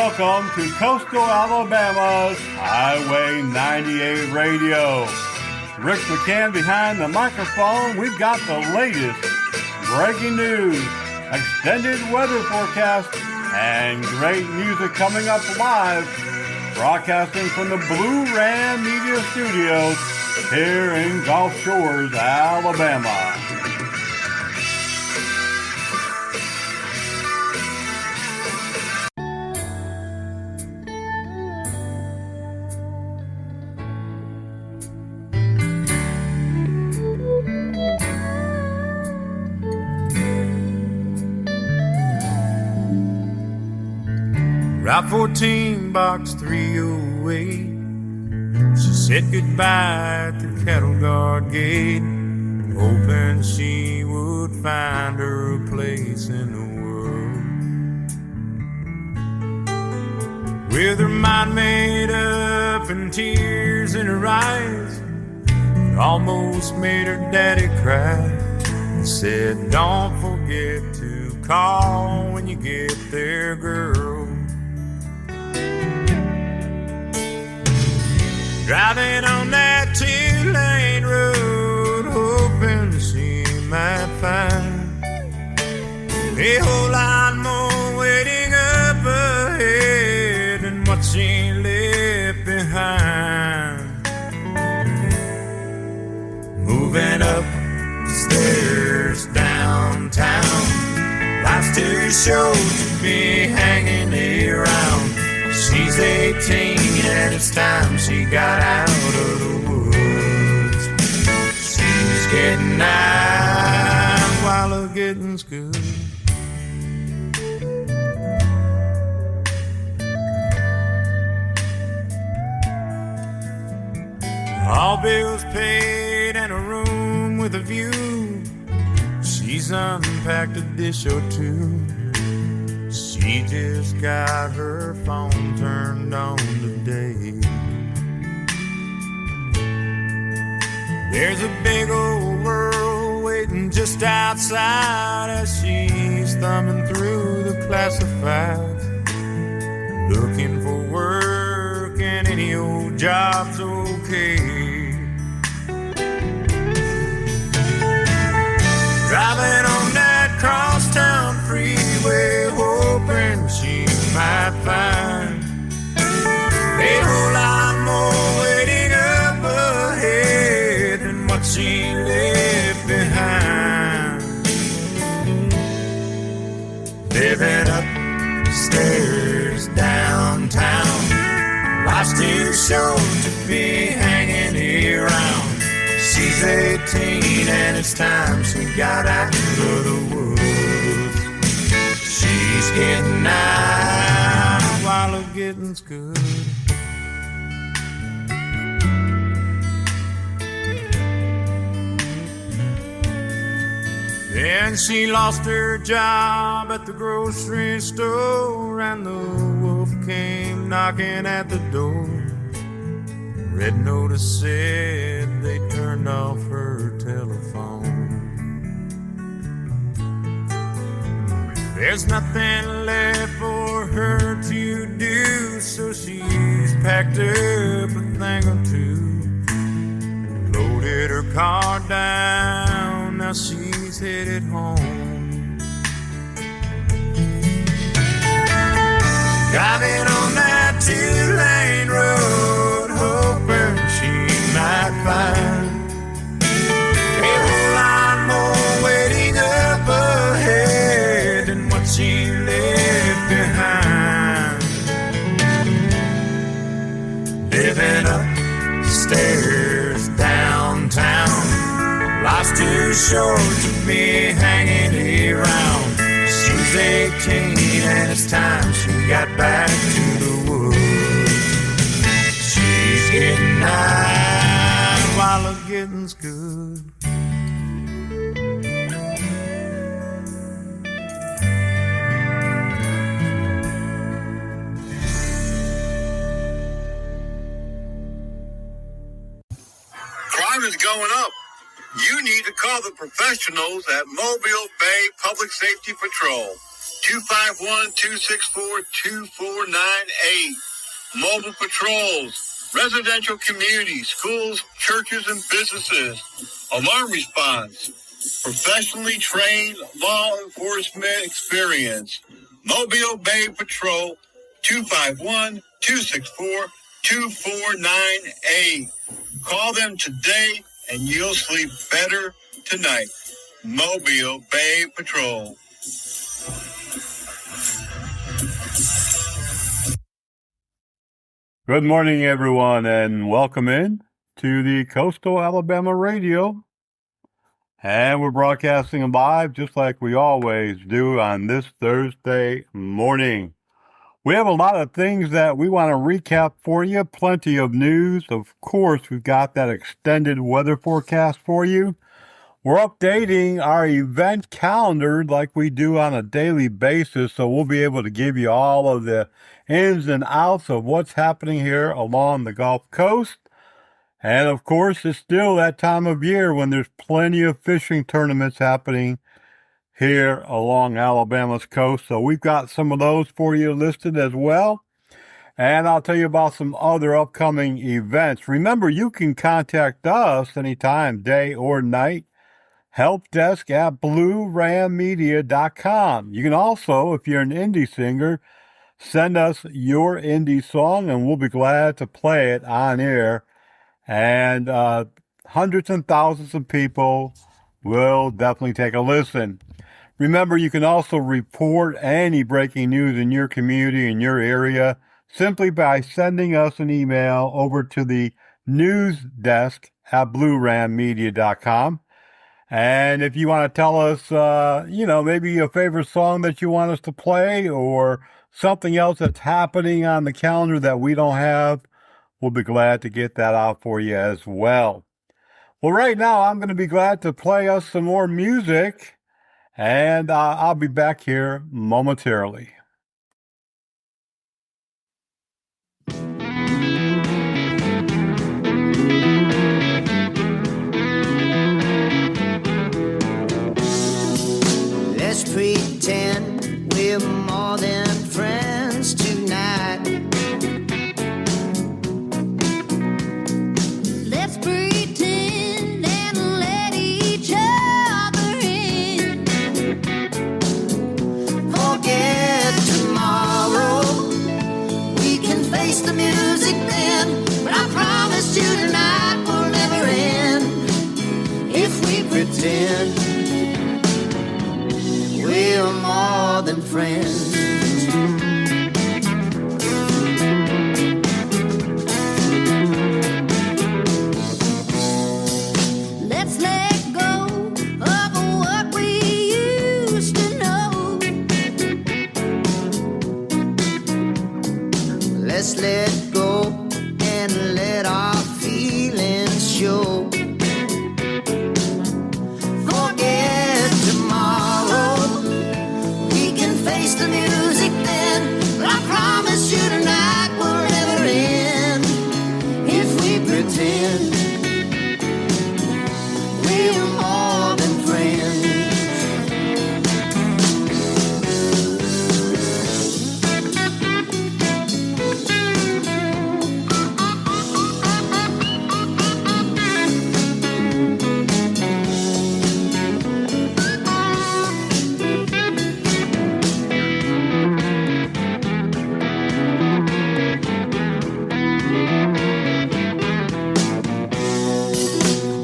Welcome to Coastal Alabama's Highway 98 Radio. Rick McCann behind the microphone. We've got the latest breaking news, extended weather forecast, and great music coming up live, broadcasting from the Blue Ram Media Studios here in Gulf Shores, Alabama. Route 14, box 308. She said goodbye at the cattle guard gate, hoping she would find her a place in the world. With her mind made up and tears in her eyes, it almost made her daddy cry. He said, don't forget to call when you get there, girl. Driving on that two-lane road, hoping she might find a whole lot more waiting up ahead than what she left behind. Moving up the stairs downtown, life's too short to be hanging around. She's 18 and it's time she got out of the woods. She's getting out while her getting's good. All bills paid and a room with a view. She's unpacked a dish or two. She just got her phone turned on today. There's a big old world waiting just outside as she's thumbing through the classifieds, looking for work and any old job's okay. Driving on that crosstown freeway, hoping she might find a whole lot more waiting up ahead than what she left behind. Living upstairs downtown, life's too short to be hanging around. She's 18 and it's time she got out of the woods. She's getting out while her getting's good. Then she lost her job at the grocery store, and the wolf came knocking at the door. Red notice said they turned off her telephone. There's nothing left for her to do, so she's packed up a thing or two, loaded her car down, now she's headed home. Driving on that two-lane road, hoping she might find a whole lot more waiting up ahead than what she left behind. Living upstairs downtown, life's too short to be hanging around. She's 18 and it's time she got back to the woods. She's getting out while her getting's good. Crime is going up. You need to call the professionals at Mobile Bay Public Safety Patrol. 251-264-2498. Mobile patrols, residential communities, schools, churches, and businesses. Alarm response, professionally trained law enforcement experience. Mobile Bay Patrol, 251-264-2498. Call them today and you'll sleep better tonight. Mobile Bay Patrol. Good morning, everyone, and welcome in to the Coastal Alabama Radio. And we're broadcasting live just like we always do on this Thursday morning. We have a lot of things that we want to recap for you, plenty of news. Of course, we've got that extended weather forecast for you. We're updating our event calendar like we do on a daily basis, so we'll be able to give you all of the ins and outs of what's happening here along the Gulf Coast. And of course, it's still that time of year when there's plenty of fishing tournaments happening here along Alabama's coast. So we've got some of those for you listed as well. And I'll tell you about some other upcoming events. Remember, you can contact us anytime, day or night. Helpdesk at bluegrass.com. You can also, if you're an indie singer, send us your indie song and we'll be glad to play it on air. And hundreds and thousands of people will definitely take a listen. Remember, you can also report any breaking news in your community, in your area, simply by sending us an email over to the news desk at bluegrass.com. And if you want to tell us, maybe a favorite song that you want us to play or something else that's happening on the calendar that we don't have, we'll be glad to get that out for you as well. Well, right now, I'm going to be glad to play us some more music, and I'll be back here momentarily. Let's pretend we're more than friends tonight. Let's pretend and let each other in. Forget tomorrow. We can face the music then, but I promise you tonight will never end. If we pretend we're more than friends. Let's let go of what we used to know. Let's let go and let our feelings show. Forget tomorrow. We can face the music then, but I promise you tonight will never end. If we pretend we're more than friends.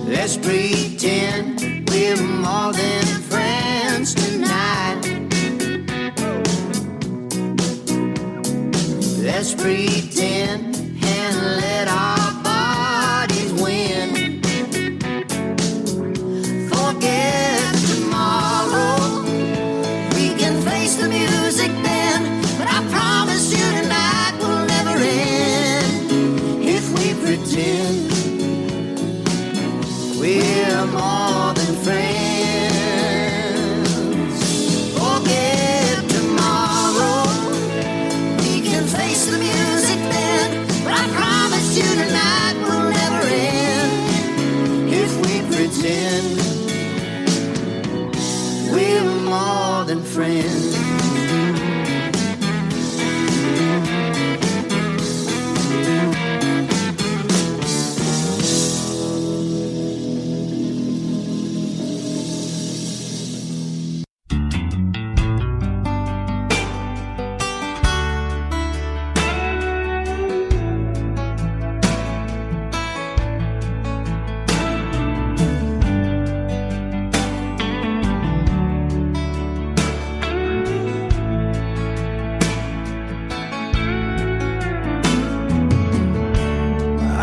Let's pretend we're more than friends tonight. Let's pretend and let our bodies win. Forget tomorrow. We can face the music then, but I promise you tonight will never end. If we pretend we're more than friends. Forget tomorrow. We can face the music then,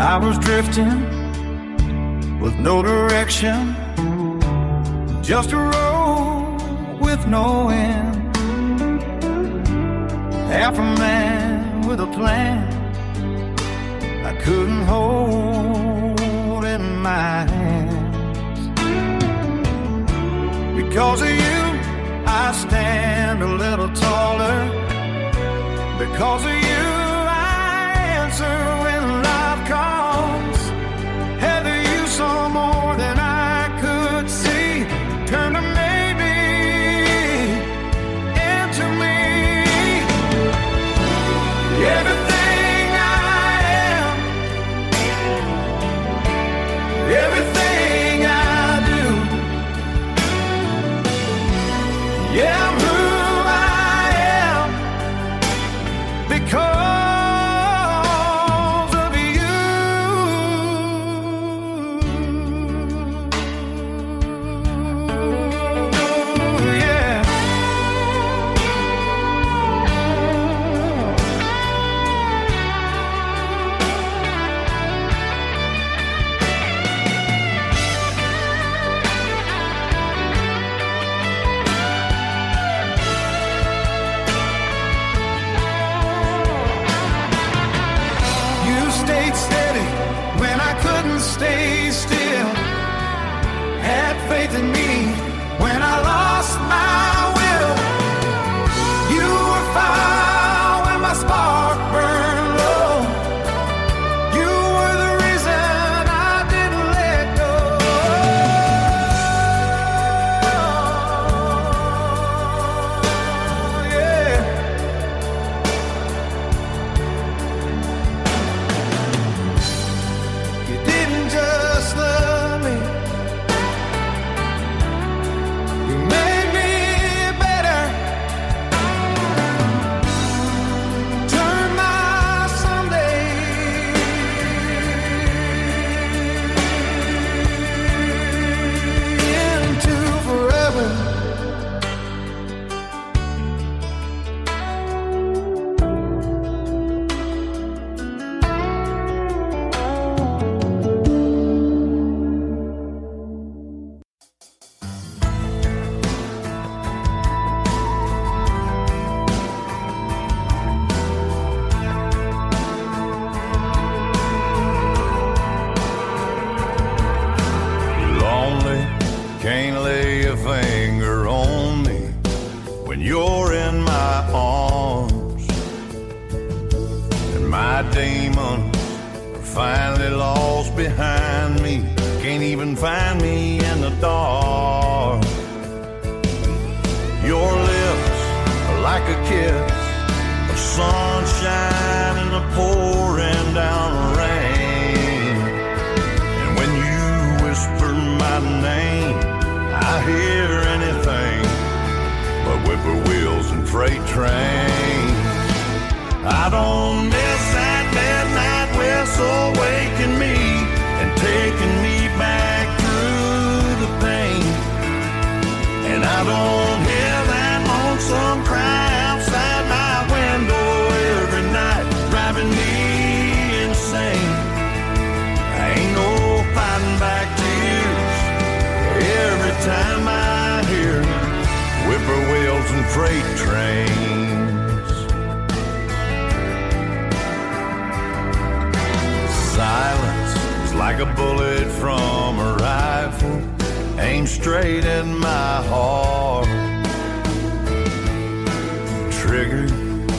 I was drifting with no direction, just a road with no end. Half a man with a plan I couldn't hold in my hands. Because of you, I stand a little taller. Because of you, I answer when life calls. Heather, you saw more than I could see. Turn to maybe into me. Everything I am, everything I do, yeah, I'm who I am because of you. Yeah. You stayed steady when I couldn't stay still. Had faith in me when I lost my will. You were fire when my spark burned low. You were the reason I didn't let go. Yeah. You didn't just love me, you made me better. Turn my Sunday into forever. Lonely, can't lay a finger on me when you're in my arms. And my demons are finally lost behind me, can't even find me in the dark. Your lips are like a kiss of sunshine in the pouring down rain. And when you whisper my name, I hear anything but whippoorwills and freight trains. I don't miss that midnight whistle waking me and taking me back through the pain. And I don't hear that lonesome cry outside my window every night, driving me insane. Ain't no fighting back tears every time I hear whippoorwills and freight trains. Silence is like a bullet from a rifle, aimed straight in my heart. Triggered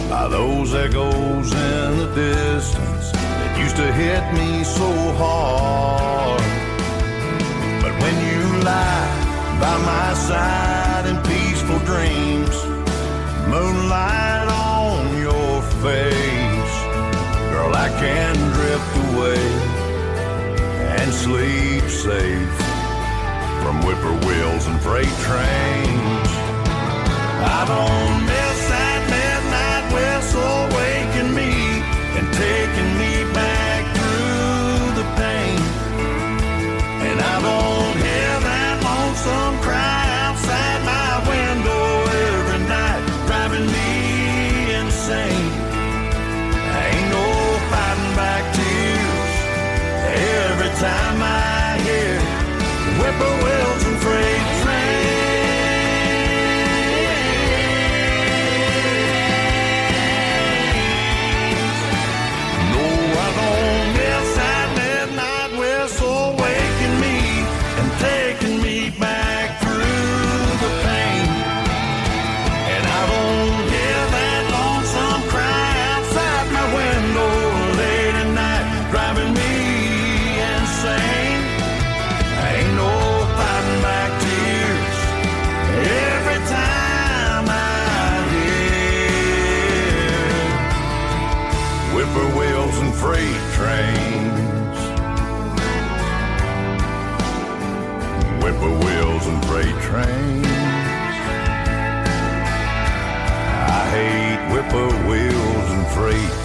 by those echoes in the distance that used to hit me so hard. But when you lie by my side in peaceful dreams, moonlight on your face, girl, I can drift away and sleep safe from whippoorwills and freight trains. I don't miss that midnight whistle waking me and taking me back through the pain. And I don't hear that lonesome cry outside my window every night, driving me insane. Ain't no fighting back tears time I hear whippoorwills and freight trains. No, I don't miss that midnight whistle waking me and taking me back through the pain. And I don't hear that lonesome cry outside my window late at night, driving me insane. Ain't no fighting back tears every time I hear whippoorwills and freight trains. Whippoorwills and freight trains. I hate whippoorwills and freight trains.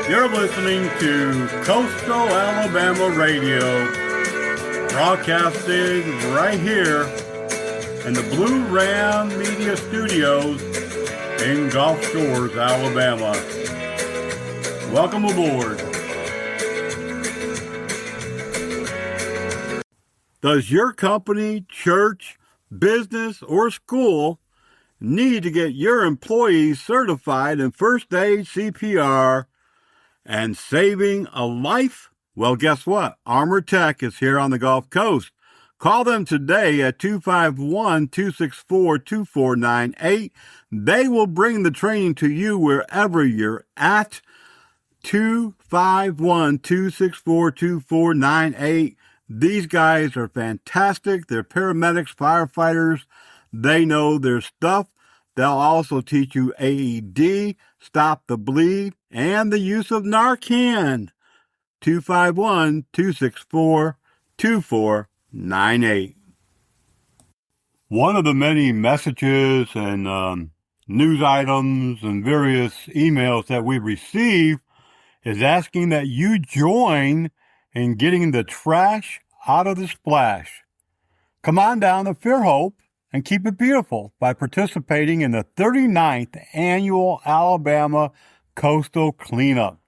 You're listening to Coastal Alabama Radio, broadcasted right here in the Blue Ram Media Studios in Gulf Shores, Alabama. Welcome aboard. Does your company, church, business, or school need to get your employees certified in first aid, CPR, and saving a life? Well, guess what? Armor Tech is here on the Gulf Coast. Call them today at 251-264-2498. They will bring the training to you wherever you're at. 251-264-2498. These guys are fantastic. They're paramedics, firefighters. They know their stuff. They'll also teach you AED, stop the bleed, and the use of Narcan. 251-264-2498. One of the many messages and news items and various emails that we receive is asking that you join in getting the trash out of the splash. Come on down to Fairhope and keep it beautiful by participating in the 39th Annual Alabama Coastal Cleanup.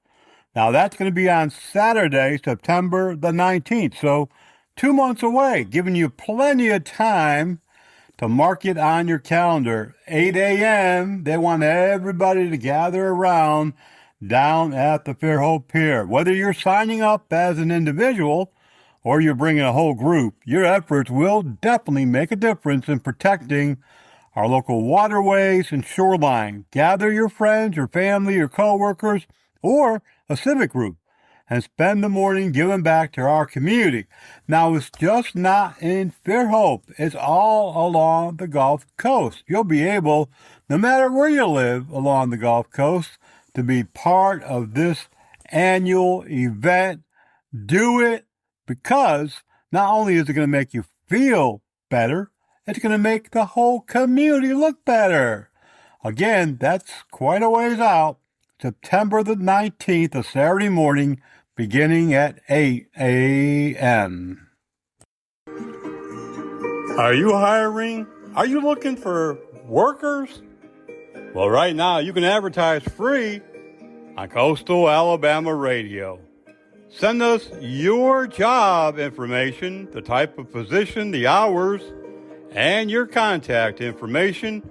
Now, that's going to be on Saturday, September the 19th, so 2 months away, giving you plenty of time to mark it on your calendar. 8 a.m., they want everybody to gather around down at the Fairhope Pier. Whether you're signing up as an individual or you're bringing a whole group, your efforts will definitely make a difference in protecting our local waterways and shoreline. Gather your friends, your family, your coworkers, or a civic group and spend the morning giving back to our community. Now, it's just not in Fairhope. It's all along the Gulf Coast. You'll be able, no matter where you live along the Gulf Coast, to be part of this annual event. Do it, because not only is it going to make you feel better, it's going to make the whole community look better. Again, that's quite a ways out. September the 19th, a Saturday morning, beginning at 8 a.m. Are you hiring? Are you looking for workers? Well, right now you can advertise free on Coastal Alabama Radio. Send us your job information, the type of position, the hours, and your contact information,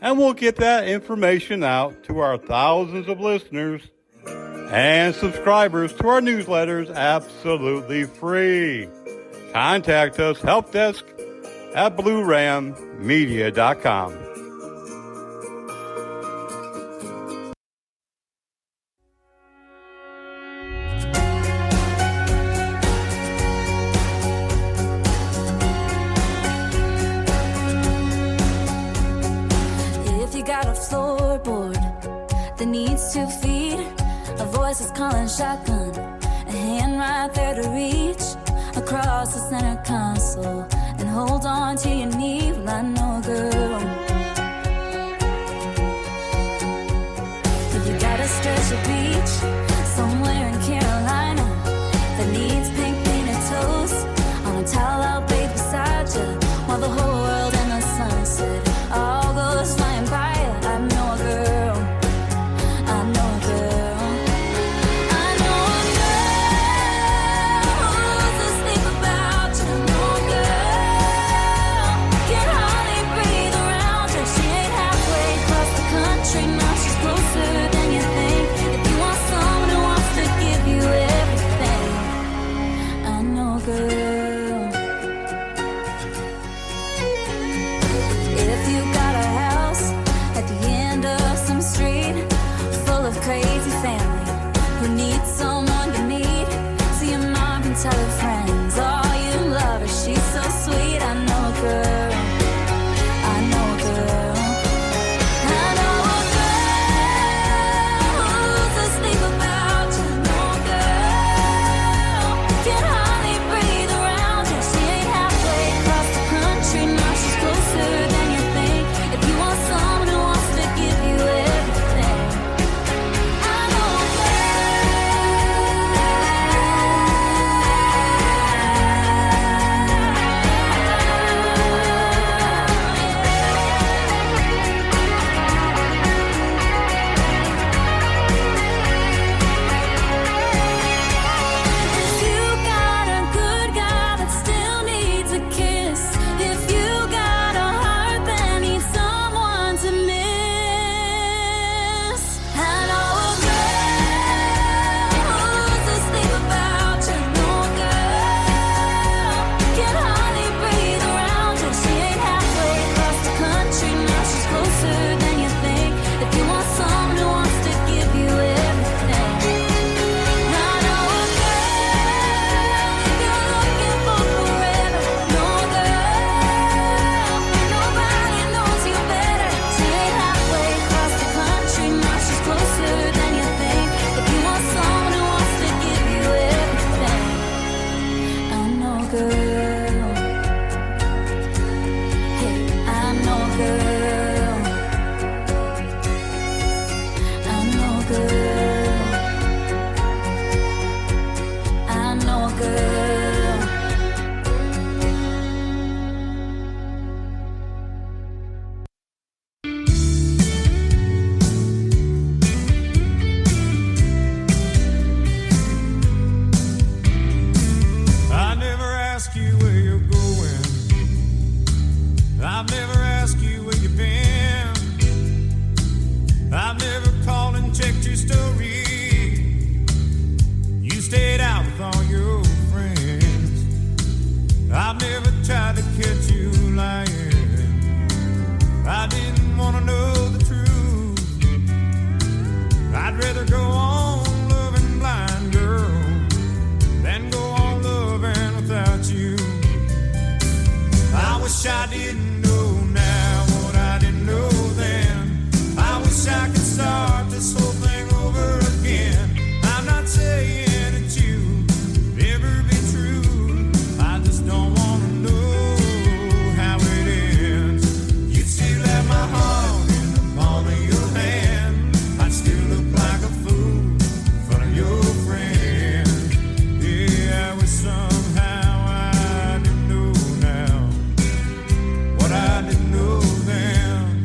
and we'll get that information out to our thousands of listeners and subscribers to our newsletters absolutely free. Contact us, helpdesk at bluerammedia.com. Needs 2 feet, a voice is calling shotgun, a hand right there to reach across the center console and hold on to your knee. Well, I know a girl. If you gotta stretch your of crazy family who needs someone to meet. So your mom can tell her friends, oh, you love her, she's so sweet. I know a girl, I know a girl, I know a girl who's asleep about you. Know a girl can hardly breathe around you. She ain't halfway across the country, now she's closer than you think. If you want someone who wants to give you everything, I know a If you got a good guy that still needs a kiss, if you got a heart that needs someone to miss, I know a girl who's asleep about you. Know a girl can hardly breathe around you. She ain't halfway across the country, now she's closer than you think. If you want someone who wants to give you everything, I know a girl you're looking for forever. Know a girl, nobody knows you better. She ain't halfway across the country, now she's closer than you think. If you want someone who wants to give you everything, I know a girl. Hey, I know a girl. I know a girl. I know a girl. I never ask you where you're going. I've never asked you where you've been. I've never called and checked your story. You stayed out with all your friends. I've never tried to catch you lying. I didn't want to know the truth. I'd rather go on loving blind, girl, than go on loving without you. I wish I didn't know now what I didn't know then. I wish I could start this whole thing over again. I'm not saying that you ever be true. I just don't want to know how it ends. You'd still have my heart in the palm of your hand. I'd still look like a fool in front of your friends. Yeah, I wish somehow I didn't know now what I didn't know then.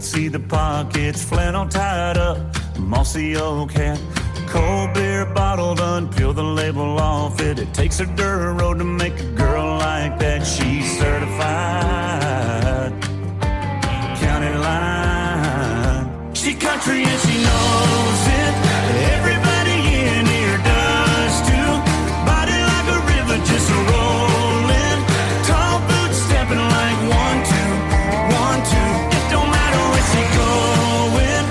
we'd see the pockets, flannel tied up, mossy oak hat, cold beer bottle done, peel the label off it. It takes a dirt road to make a girl like that. She's certified county line. She country and she knows it. Everybody in here does too. Body like a river, just rolling. Tall boots stepping like 1, 2, 1, 2. It don't matter where she going.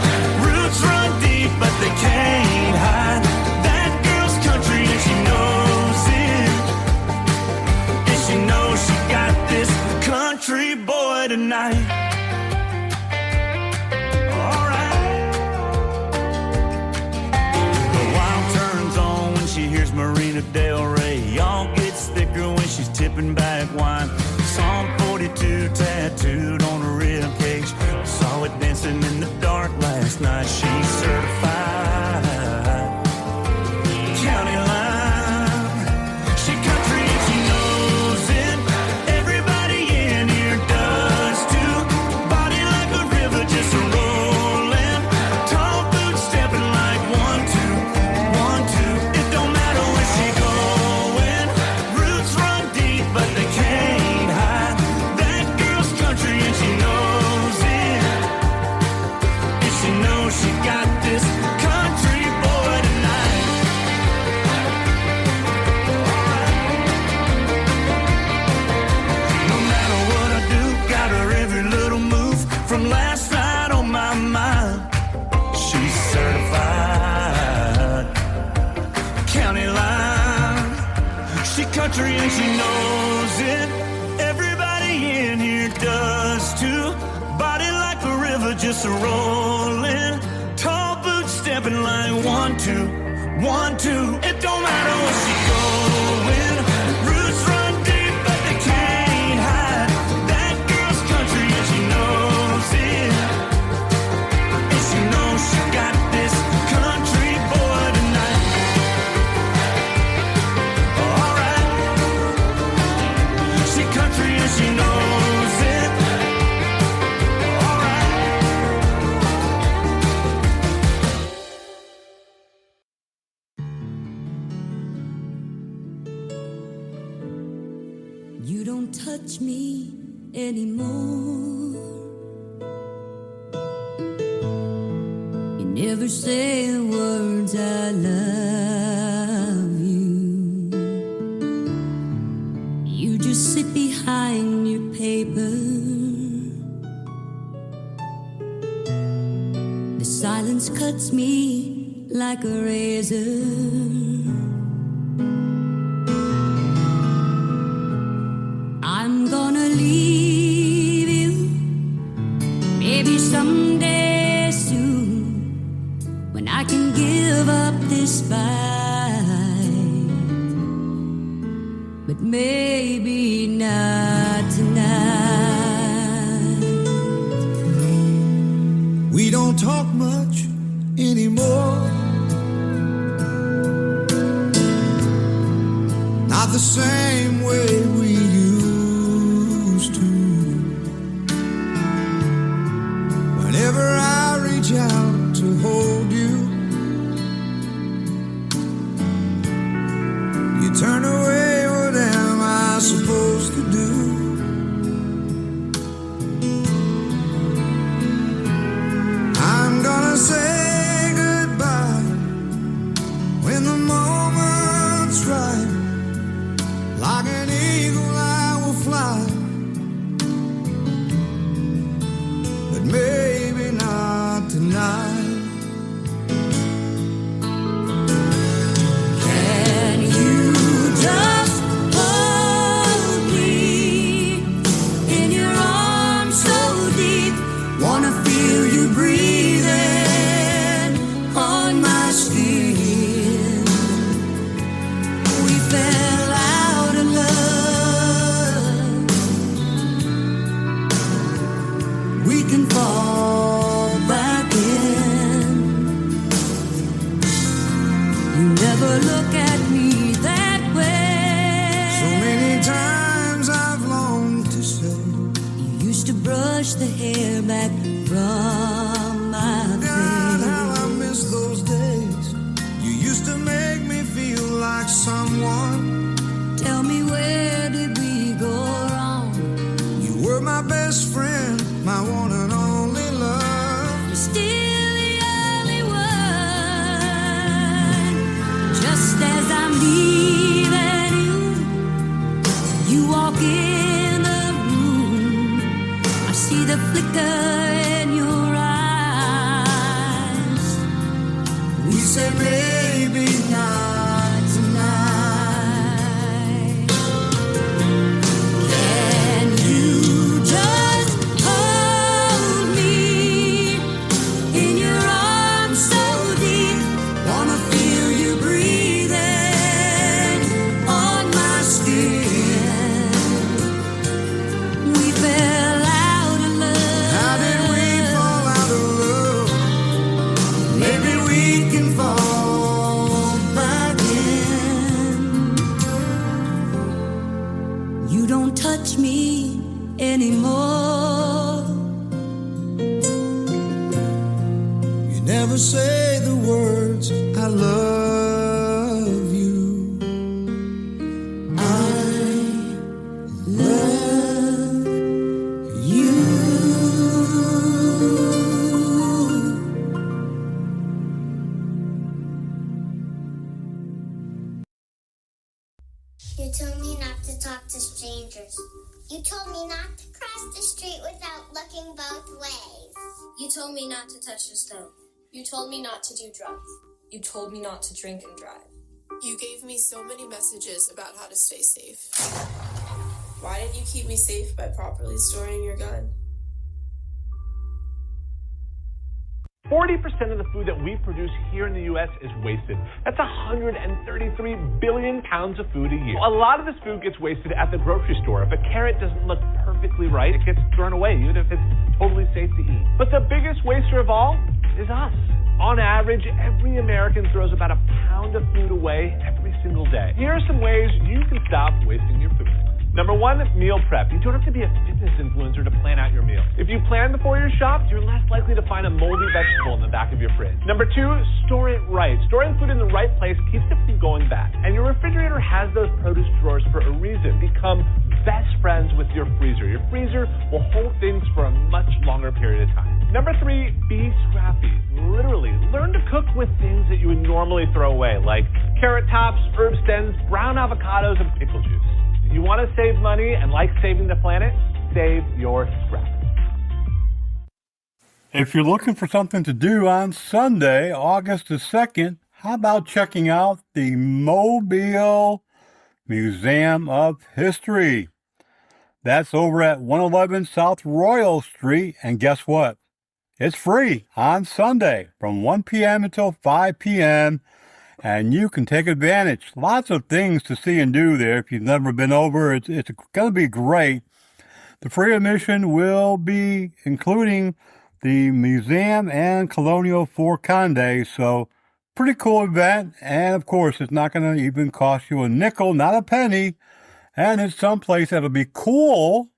Roots run deep, but they can't hide. That girl's country and she knows it. And she knows she got this country boy tonight. Marina Del Rey, y'all gets thicker when she's tipping back wine. Psalm 42 tattooed on her rib cage. Saw it dancing in the dark last night. She's certified county line. She country and she knows it. Everybody in here does too. Body like a river, just rolling. Tall boots stepping like 1, 2, 1, 2. It don't matter where she going. Roots run deep, but they can't hide. That girl's country and she knows it. And she knows she got this country boy tonight. No matter what I do, got her every little move from last night on my mind. She's certified county line. She country and she knows it. Everybody in here does too. Body like a river, just rolling. Tall boots stepping like 1, 2, 1, 2. It don't matter where she going. Roots run deep, but they can't hide. That girl's country and she knows it. And she knows she got this country boy tonight. Alright. She country and she knows it. Alright. You don't touch me anymore. You never say the words I love you. You just sit behind your paper. The silence cuts me like a razor. I'm gonna leave you, maybe someday soon, when I can give up this fight. But maybe not tonight. We don't talk much anymore. Not the same way we used to. Whenever I reach out to hold you, you turn away. What am I supposed to do? I'm gonna say goodbye when the moment's right. Like an eagle I will fly, but maybe not tonight. Can you just hold me in your arms so deep? Wanna feel you breathing on my skin. We fell out of love. We can fall back in. You never look at me that way. So many times I've longed to say, You used to brush the hair back from best friend, my one and only love. You're still the only one. Just as I'm leaving you, you walk in the room. I see the flicker in your eyes. We said maybe not tonight. Can you just hold me in your arms so deep? Wanna feel you breathing On my skin, we fell out of love. How did we fall out of love? Maybe we can fall back in. You don't touch me anymore. You never say the words, I love you. I love you. You told me not to talk to strangers. You told me not to cross the street without looking both ways. You told me not to touch the stove. You told me not to do drugs. You told me not to drink and drive. You gave me so many messages about how to stay safe. Why didn't you keep me safe by properly storing your gun? 40% of the food that we produce here in the U.S. is wasted. That's 133 billion pounds of food a year. A lot of this food gets wasted at the grocery store. If a carrot doesn't look perfectly right, it gets thrown away, even if it's totally safe to eat. But the biggest waster of all is us. On average, every American throws about a pound of food away every single day. Here are some ways you can stop wasting your food. Number one, meal prep. You don't have to be a fitness influencer to plan out your meal. If you plan before you shop, you're less likely to find a moldy vegetable in the back of your fridge. Number two, store it right. Storing food in the right place keeps it from going bad. And your refrigerator has those produce drawers for a reason. Become best friends with your freezer. Your freezer will hold things for a much longer period of time. Number three, be scrappy. Literally, learn to cook with things that you would normally throw away, like carrot tops, herb stems, brown avocados, and pickle juice. You want to save money and like saving the planet? Save your scrap. If you're looking for something to do on Sunday, August the 2nd, how about checking out the Mobile Museum of History? That's over at 111 South Royal Street, and guess what? It's free on Sunday from 1 p.m. until 5 p.m., and you can take advantage. Lots of things to see and do there. If you've never been over, it's going to be great. The free admission will be including the museum and Colonial Fort Conde, so pretty cool event. And of course, it's not going to even cost you a nickel, not a penny, and it's someplace that'll be cool,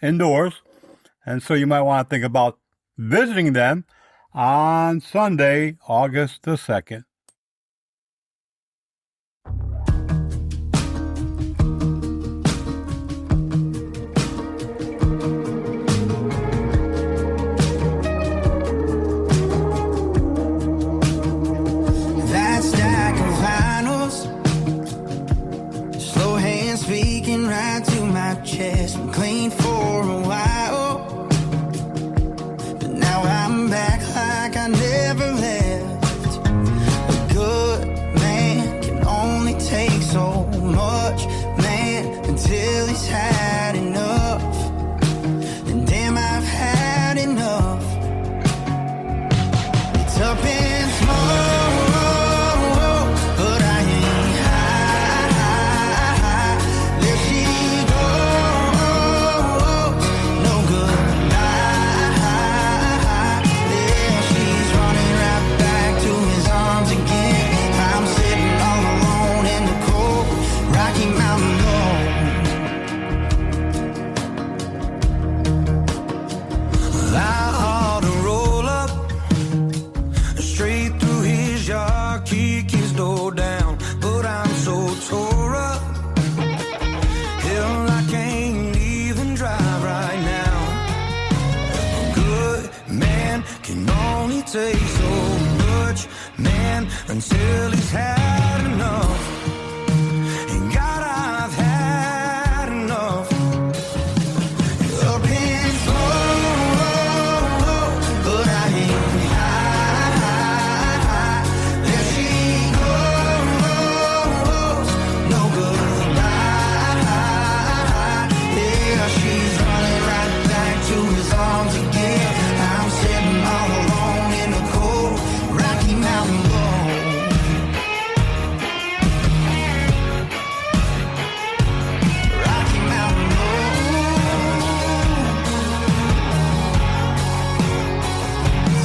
indoors. And so you might want to think about visiting them on Sunday, August the 2nd. Speaking right to my chest, been clean for a while, but now I'm back like I never left. A good man can only take so much, man, until he's had enough. And damn, I've had enough. It's up in smoke. Hell, I can't even drive right now. say so much, man, until he's had enough. And God, I've had enough. Up in smoke, but I ain't high. There she goes, no goodbye. Yeah, she's running right back to his arms again. I'm sitting all alone in the cold Rocky Mountain road. Rocky Mountain road.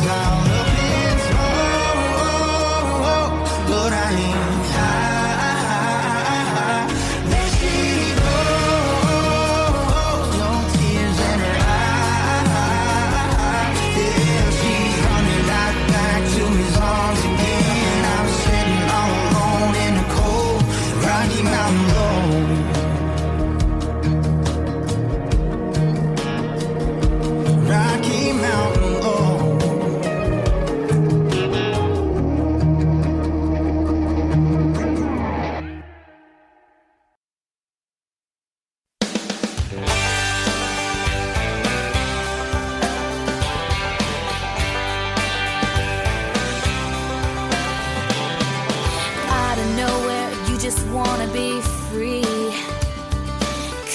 All up in smoke, but I ain't high. There she goes, no tears in her eyes. Yeah, she's running right back to his arms again. I'm sitting all alone in the cold Rocky Mountain road. Rocky Mountain road. Out of nowhere, you just wanna be free.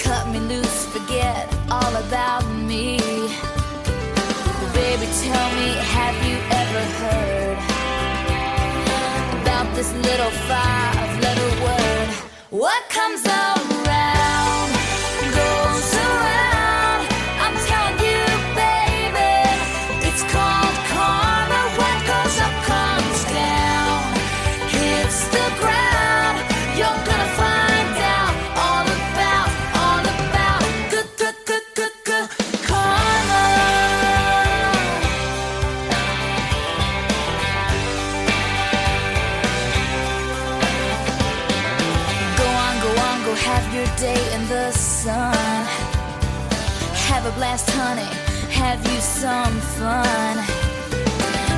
Cut me loose, forget all about me. Well, baby, tell me, have you ever heard about this little 5-letter word? What comes around goes around. I'm telling you, baby, it's called karma. What goes up comes down, hits the ground. You're gonna find out all about good karma. Go on, go have your day in the sun. Have a blast, honey, have you some fun.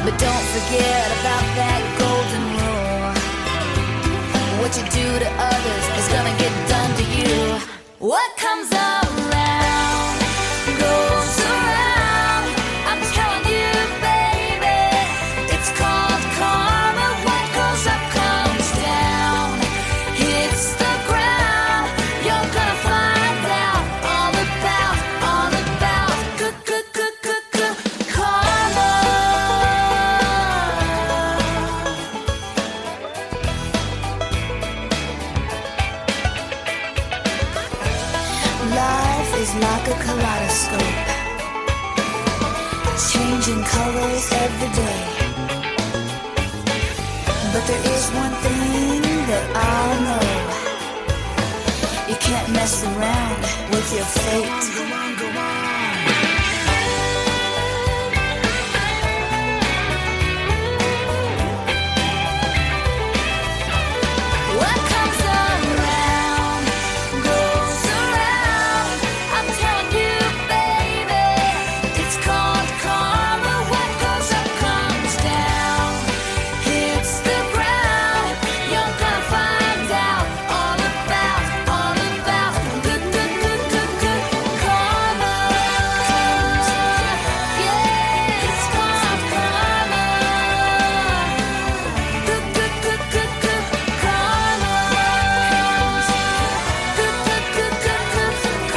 But don't forget about that golden rule. What you do to others is gonna get done to you. What comes around goes around. I'm telling you, baby, it's called karma. What goes up comes down, hits the ground. You're gonna find out all about good karma. Life is like a kaleidoscope, changing colors every day. But there is one thing that I know: you can't mess around with your fate. What comes around goes around. I'm telling you, baby, it's called karma. What goes up comes down, hits the ground. You're gonna find out all about good karma. Yeah, it's called karma. Good karma. Good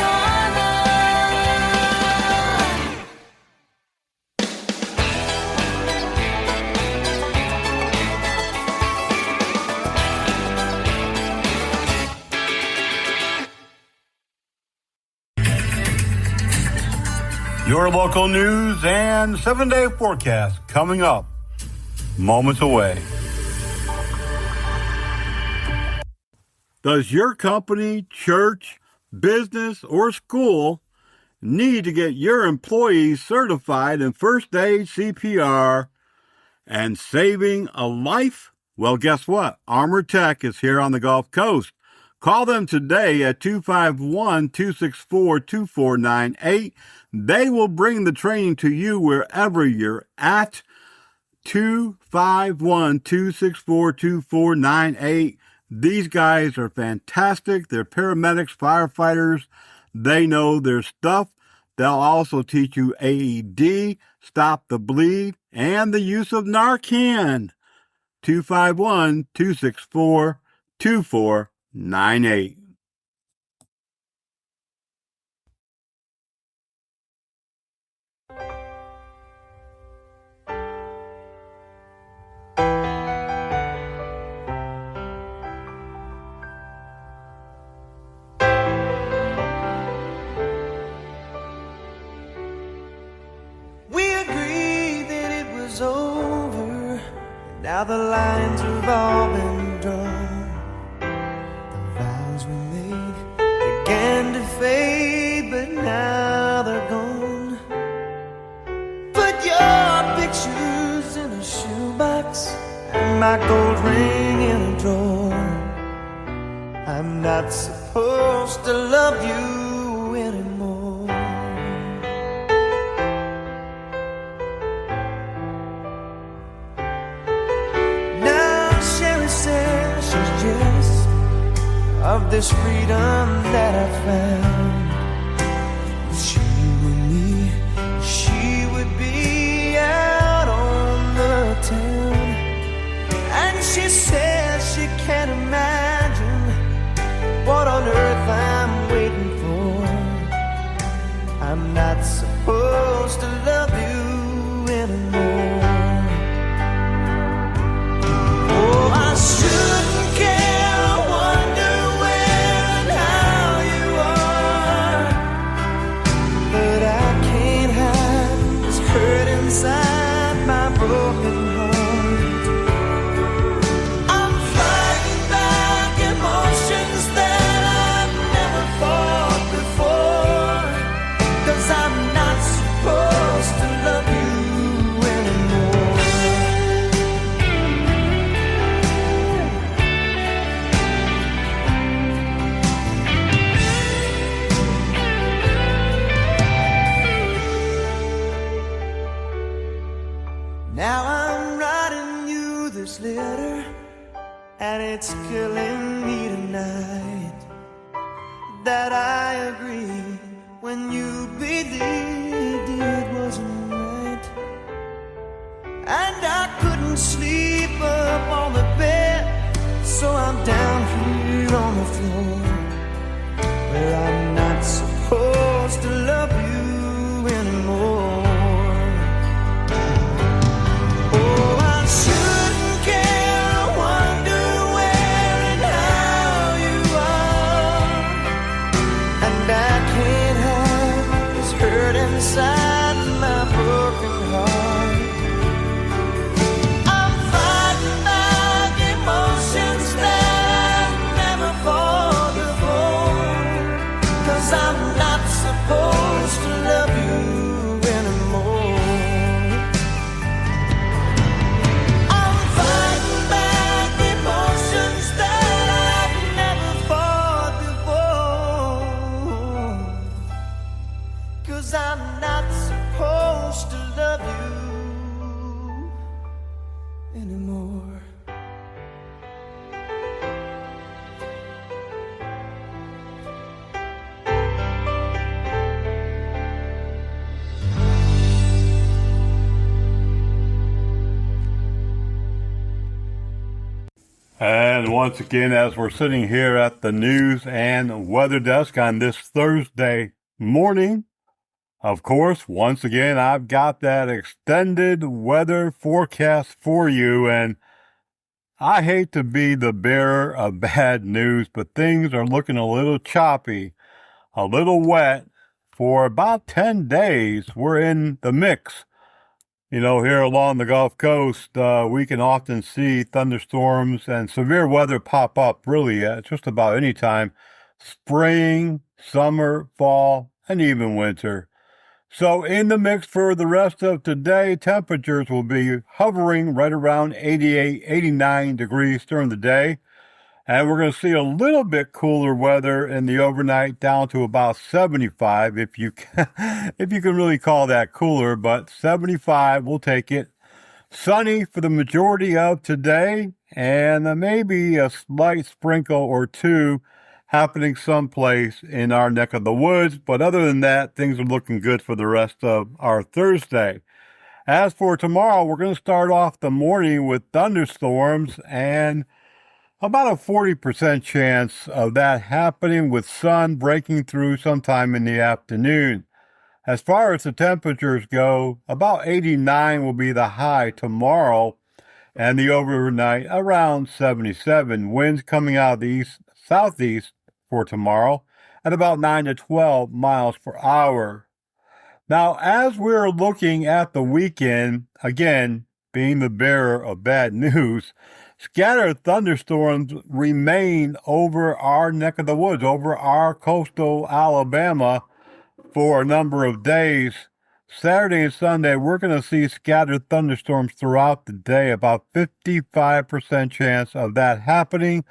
karma. Your local news and 7-day forecast coming up moments away. Does your company, church, business, or school need to get your employees certified in first aid, CPR, and saving a life? Well, guess what? Armor Tech is here on the Gulf Coast. Call them today at 251-264-2498. They will bring the training to you wherever you're at. 251-264-2498. These guys are fantastic. They're paramedics, firefighters. They know their stuff. They'll also teach you AED, stop the bleed, and the use of Narcan. 251-264-2498. Over. Now the lines have all been drawn. The vows we made began to fade, but now they're gone. Put your pictures in a shoebox and my gold ring in a drawer. I'm not supposed to love you anymore. Of this freedom that I found, she and me, she would be out on the town. And she says she can't imagine what on earth I'm waiting for. I'm not supposed to love you anymore. Oh, I shouldn't care. Inside my broken heart, I'm fighting back emotions that I've never fought before. 'Cause I'm not supposed to love you anymore. Now I'm writing you this letter, and it's killing me tonight that I agreed when you believed it wasn't right. And I couldn't sleep up on the bed, so I'm down here on the floor, where I'm not supposed to love you anymore. Inside my broken heart, I'm fighting back emotions that I've never fought before. 'Cause I'm not supposed to love you anymore. I'm fighting back emotions that I've never fought before. 'Cause I'm not supposed to love you anymore. And once again, as we're sitting here at the news and weather desk on this Thursday morning, of course, once again, I've got that extended weather forecast for you. And I hate to be the bearer of bad news, but things are looking a little choppy, a little wet. For about 10 days, we're in the mix. You know, here along the Gulf Coast, we can often see thunderstorms and severe weather pop up really at just about any time. Spring, summer, fall, and even winter. So in the mix for the rest of today, temperatures will be hovering right around 88, 89 degrees during the day. And we're going to see a little bit cooler weather in the overnight, down to about 75, if you can really call that cooler, but 75, we'll take it. Sunny for the majority of today, and maybe a slight sprinkle or two happening someplace in our neck of the woods. But other than that, things are looking good for the rest of our Thursday. As for tomorrow, we're going to start off the morning with thunderstorms and about a 40% chance of that happening with sun breaking through sometime in the afternoon. As far as the temperatures go, about 89 will be the high tomorrow, and the overnight around 77. Winds coming out of the southeast for tomorrow at about 9 to 12 miles per hour. Now, as we're looking at the weekend, again, being the bearer of bad news, scattered thunderstorms remain over our neck of the woods, over our coastal Alabama for a number of days. Saturday and Sunday, we're going to see scattered thunderstorms throughout the day, about 55% chance of that happening.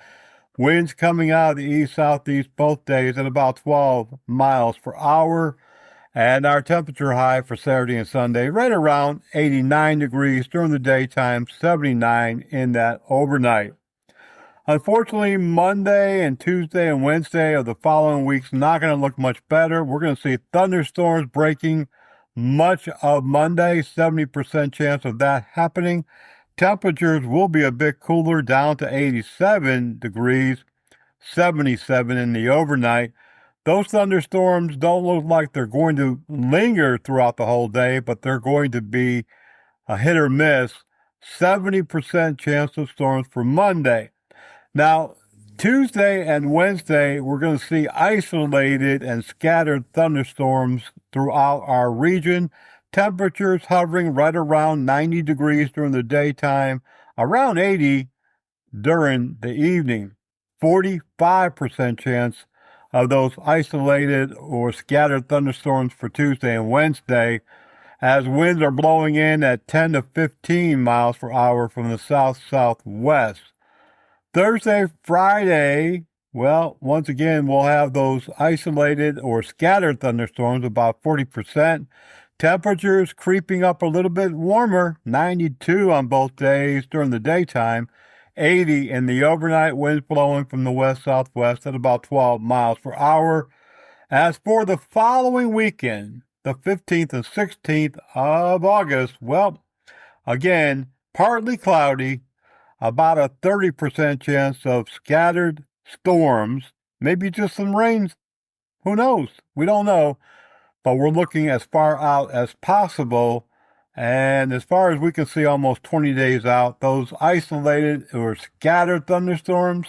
Winds coming out of the east-southeast both days at about 12 miles per hour. And our temperature high for Saturday and Sunday, right around 89 degrees during the daytime, 79 in that overnight. Unfortunately, Monday and Tuesday and Wednesday of the following week's not going to look much better. We're going to see thunderstorms breaking much of Monday, 70% chance of that happening. Temperatures will be a bit cooler, down to 87 degrees, 77 in the overnight. Those thunderstorms don't look like they're going to linger throughout the whole day, but they're going to be a hit or miss. 70% chance of storms for Monday. Now, Tuesday and Wednesday, we're going to see isolated and scattered thunderstorms throughout our region. Temperatures hovering right around 90 degrees during the daytime, around 80 during the evening. 45% chance of those isolated or scattered thunderstorms for Tuesday and Wednesday, as winds are blowing in at 10 to 15 miles per hour from the south-southwest. Thursday, Friday, well, once again, we'll have those isolated or scattered thunderstorms, about 40%. Temperatures creeping up a little bit warmer, 92 on both days during the daytime, 80 in the overnight, winds blowing from the west-southwest at about 12 miles per hour. As for the following weekend, the 15th and 16th of August, well, again, partly cloudy, about a 30% chance of scattered storms, maybe just some rains. Who knows? We don't know. But we're looking as far out as possible. And as far as we can see, almost 20 days out, those isolated or scattered thunderstorms,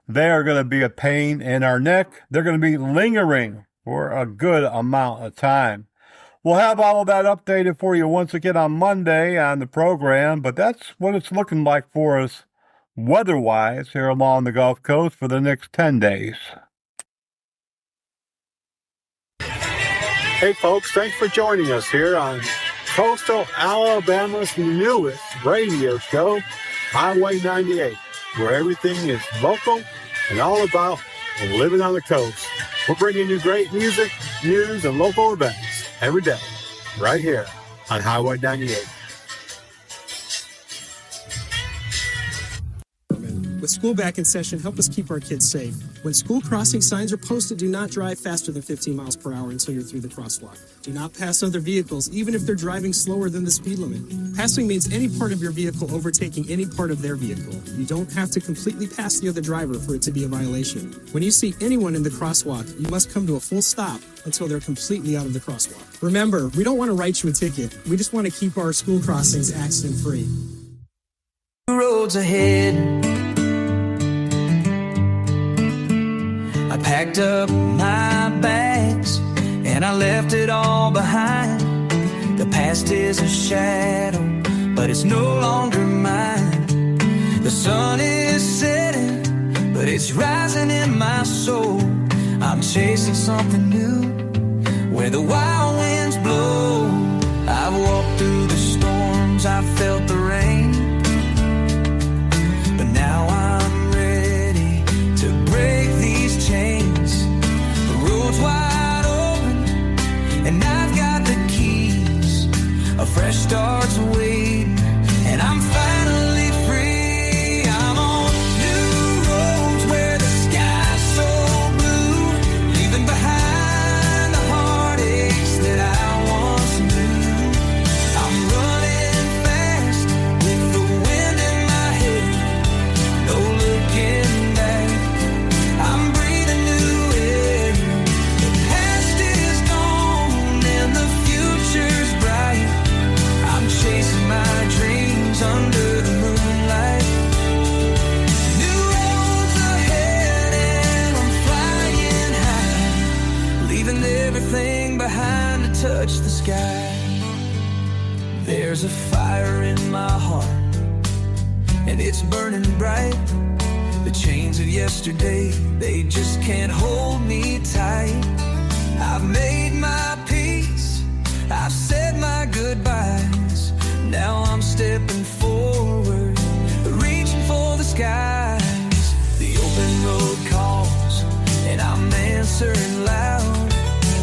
they are going to be a pain in our neck. They're going to be lingering for a good amount of time. We'll have all of that updated for you once again on Monday on the program, but that's what it's looking like for us weather-wise here along the Gulf Coast for the next 10 days. Hey folks, thanks for joining us here on Coastal Alabama's newest radio show, Highway 98, where everything is local and all about living on the coast. We're bringing you great music, news, and local events every day, right here on Highway 98. With school back in session, help us keep our kids safe. When school crossing signs are posted, do not drive faster than 15 miles per hour until you're through the crosswalk. Do not pass other vehicles, even if they're driving slower than the speed limit. Passing means any part of your vehicle overtaking any part of their vehicle. You don't have to completely pass the other driver for it to be a violation. When you see anyone in the crosswalk, you must come to a full stop until they're completely out of the crosswalk. Remember, we don't want to write you a ticket. We just want to keep our school crossings accident-free. Roads ahead. I packed up my bags and I left it all behind. The past is a shadow, but it's no longer mine. The sun is setting, but it's rising in my soul. I'm chasing something new, where the wild winds blow. I've walked through the storms, I've felt the rain, but now I'm ready to break these chains. The road's wide open, and I've got the keys. A fresh start's waiting, everything behind to touch the sky. There's a fire in my heart, and it's burning bright. The chains of yesterday, they just can't hold me tight. I've made my peace, I've said my goodbyes. Now I'm stepping forward, reaching for the skies. The open road calls, and I'm answering loud.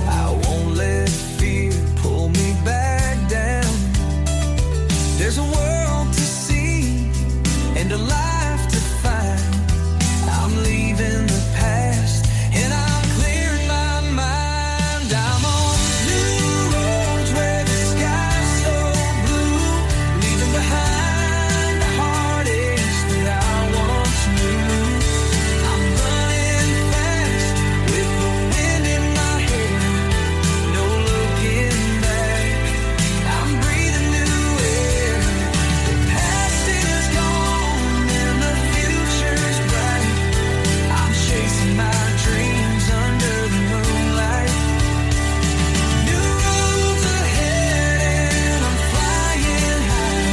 I won't let fear pull me back down. There's a world to see and a life to find. I'm leaving the past and I'm clearing my mind. I'm on new roads where the sky's so blue, leaving behind the heartaches that I once knew. I'm running fast with the wind in my hair, no looking back. I'm breathing new air. The past is gone and the future's bright. I'm chasing my dreams under the moonlight. New roads ahead and I'm flying high,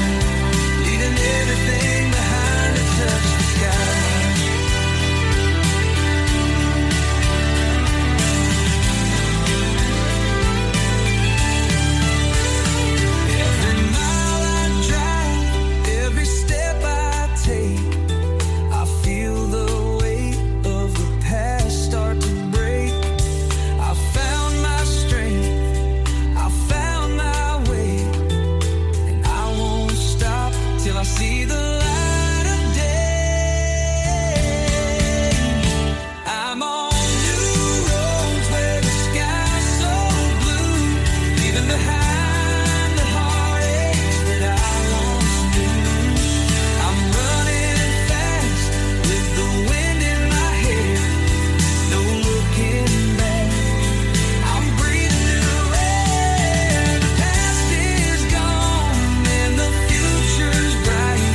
leaving everything behind to touch the sky. Every mile I drive, every step I take, I feel the weight of the past start to break. I found my strength, I found my way, and I won't stop till I see the light of day. I'm on new roads where the sky's so blue, leaving behind the heartaches that I once knew. I'm running fast with the wind in my hair, no looking back. I'm breathing new air. The past is gone and the future's bright.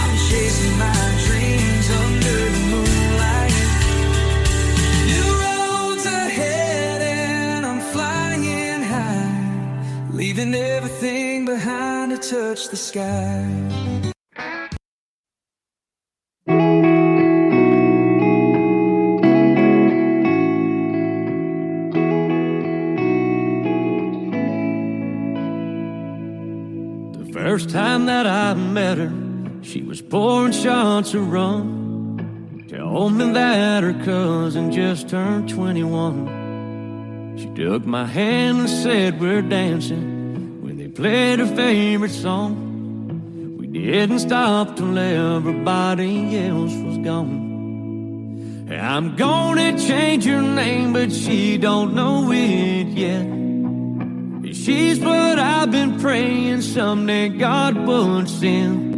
I'm chasing my dreams under the moonlight. New roads ahead and I'm flying high, leaving everything behind to touch the sky. The first time that I met her, she was pouring shots of rum. Told me that her cousin just turned 21. She took my hand and said we're dancing when they played her favorite song. We didn't stop till everybody else was gone. I'm gonna change her name, but she don't know it yet. She's what I've been praying someday God would send.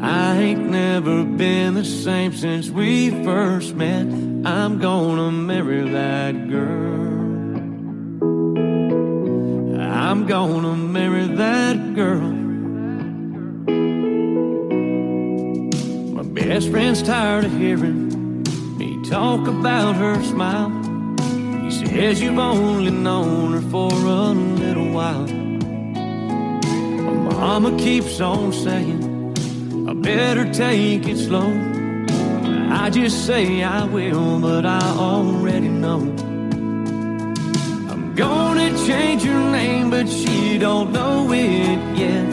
I ain't never been the same since we first met. I'm gonna marry that girl. I'm gonna marry that girl. My best friend's tired of hearing me talk about her smile. He says you've only known her for a little while. My mama keeps on saying I better take it slow. I just say I will, but I already know. I'm gonna change her name, but she don't know it yet.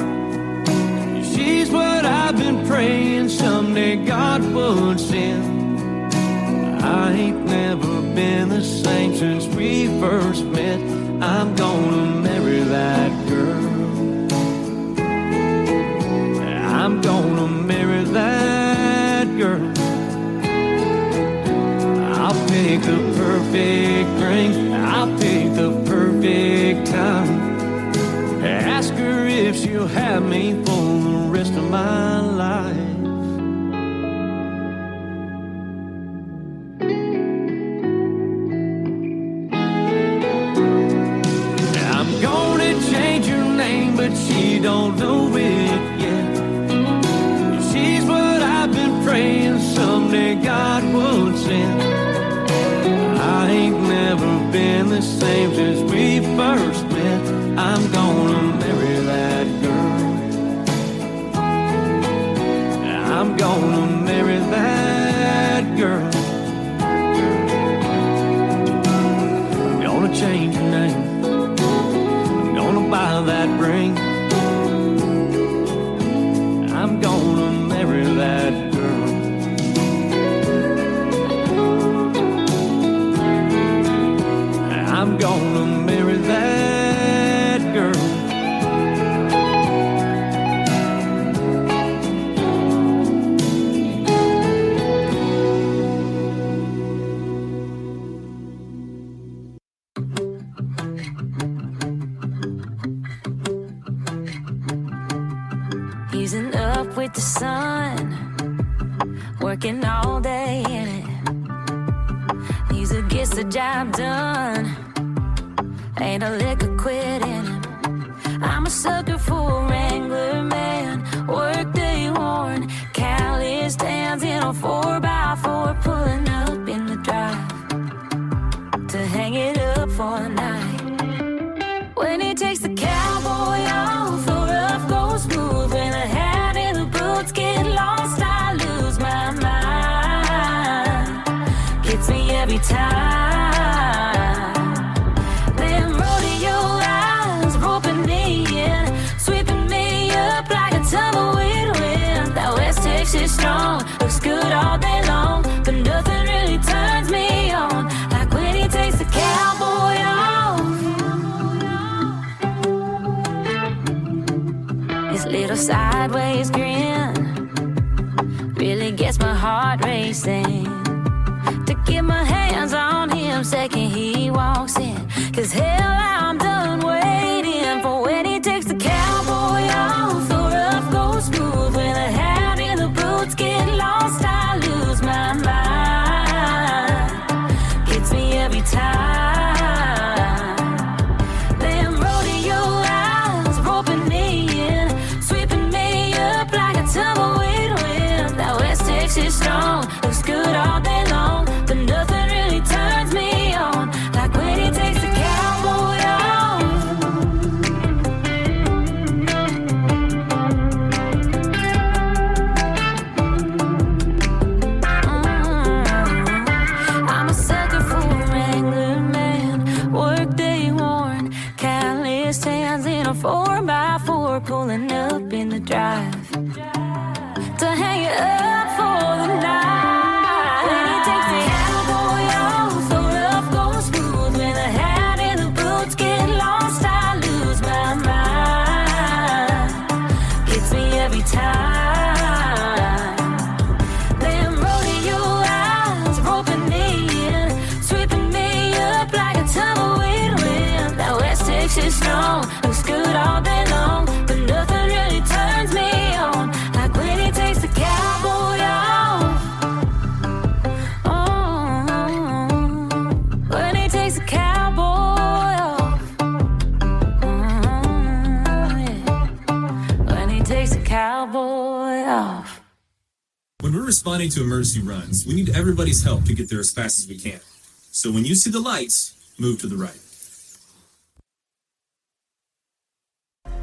She's what I've been praying someday God would send. I ain't never been the same since we first met. I'm gonna marry that girl. I'm gonna marry that girl. I'll pick the perfect ring, I'll pick the perfect time. Ask her if she'll have me for the rest of my life. I'm gonna change her name, but she don't know it yet. She's what I've been praying someday God would send. I ain't same since we first met. I'm gonna marry that girl. I'm gonna marry that girl. I'm gonna change her name. I'm gonna buy that ring. I'm gonna marry that girl. I'm gonna marry that girl. Easing up with the sun, working all day in it. He's who gets the job done. Ain't a lick of quit in him. I'm a sucker for a Wrangler man, workday worn, callous stands in a 4x4, pulling up in the drive to hang it up for the night. When he takes the cowboy off, the rough goes smooth. When the hat and the boots get lost, I lose my mind. Gets me every time. Them rodeo eyes roping me in, sweeping me up like a tumbleweed wind. That West Texas strong looks good all day long, but nothing really turns me on like when he takes the cowboy off. His little sideways grin really gets my heart racing. To get my hands on him second he walks in, 'cause hell, I'm done waiting for when he takes the cowboy off. The rough goes smooth. When the hat and the boots get lost, I lose my mind. Gets me every time. Them rodeo eyes roping me in, sweeping me up like a tumbleweed wind. That West Texas strong looks good all day long, but nothing really turns me on like when he takes the cowboy off. I'm a sucker for a Wrangler man, workday worn, callous hands in a 4x4, pulling up in the drive to hang it up for the night. When he takes the cowboy off, the rough goes smooth. When the hat and the boots get lost, I lose my mind. Gets me every time. Them rodeo eyes roping me in, sweeping me up like a tumbleweed wind. That West Texas strong looks good all day long, but nothing really turns me on like when he takes the cowboy off. When he takes the cowboy off. When he takes the cowboy off. When we're responding to emergency runs, we need everybody's help to get there as fast as we can. So when you see the lights, move to the right.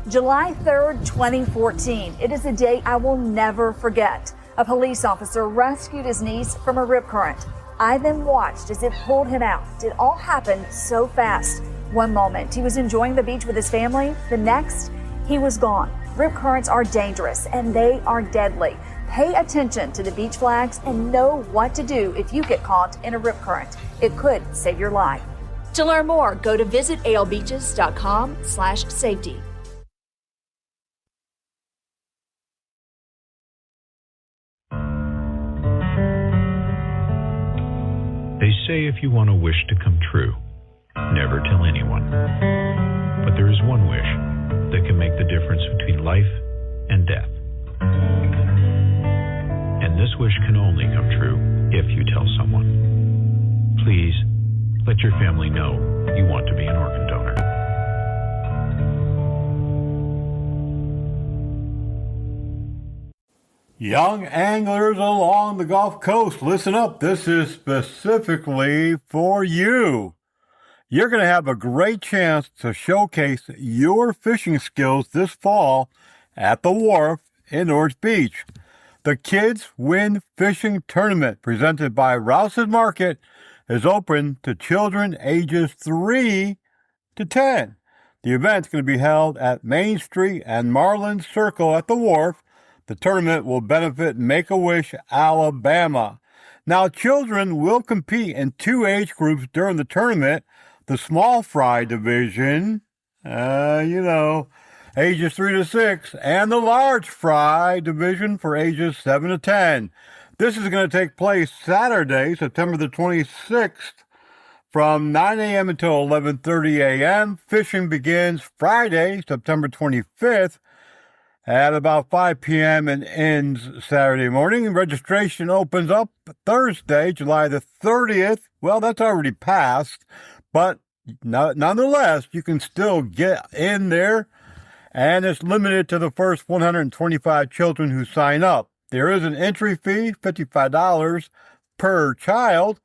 July 3rd, 2014. It is a day I will never forget. A police officer rescued his niece from a rip current. I then watched as it pulled him out. It all happened so fast. One moment, he was enjoying the beach with his family. The next, he was gone. Rip currents are dangerous and they are deadly. Pay attention to the beach flags and know what to do if you get caught in a rip current. It could save your life. To learn more, go to visitalbeaches.com/safety. They say if you want a wish to come true, never tell anyone. But there is one wish that can make the difference between life and death. And this wish can only come true if you tell someone. Please, let your family know you want to be an organ donor. Young anglers along the Gulf Coast, listen up. This is specifically for you. You're going to have a great chance to showcase your fishing skills this fall at the Wharf in Orange Beach. The Kids Win Fishing Tournament, presented by Rouse's Market, is open to children ages 3 to 10. The event's going to be held at Main Street and Marlin Circle at the Wharf. The tournament will benefit Make-A-Wish, Alabama. Now, children will compete in 2 age groups during the tournament. The small fry division, ages 3 to 6, and the large fry division for ages 7 to 10. This is going to take place Saturday, September the 26th, from 9 a.m. until 11:30 a.m. Fishing begins Friday, September 25th, at about 5 p.m. and ends Saturday morning. Registration opens up Thursday, July the 30th. Well, that's already passed, but nonetheless, you can still get in there, and it's limited to the first 125 children who sign up. There is an entry fee, $55 per child.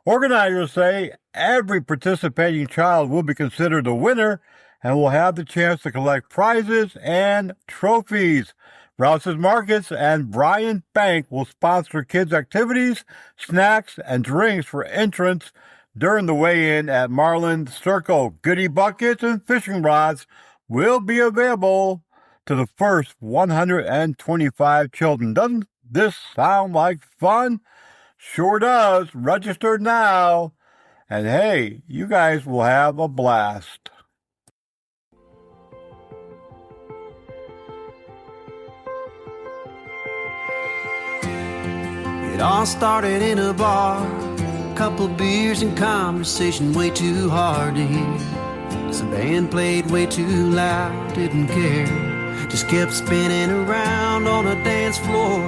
Organizers say every participating child will be considered a winner and will have the chance to collect prizes and trophies. Rouse's Markets and Bryant Bank will sponsor kids' activities, snacks, and drinks for entrants during the weigh-in at Marlin Circle. Goodie buckets and fishing rods will be available to the first 125 children. Doesn't this sound like fun? Sure does. Register now. And hey, you guys will have a blast. It all started in a bar, couple beers and conversation way too hard to hear. Some band played way too loud, didn't care. Just kept spinning around on a dance floor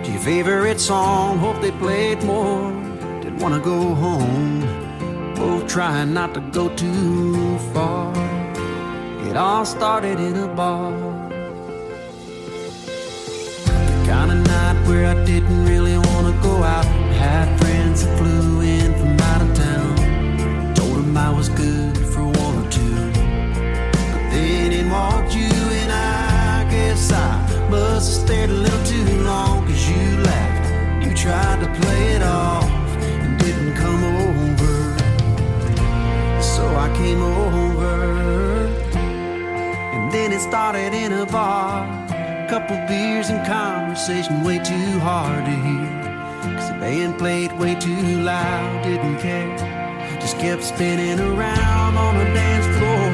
to your favorite song, hope they played more. Didn't wanna go home, both trying not to go too far. It all started in a bar, the kind of night where I didn't really wanna go out. Had friends that flew in from out of town, told them I was good for one or two, but then in walked you, and I guess I must have stayed a little too long, 'cause you laughed, you tried to play it off and didn't come over, so I came over. And then it started in a bar, couple beers and conversation way too hard to hear, 'cause the band played way too loud, didn't care. Just kept spinning around on the dance floor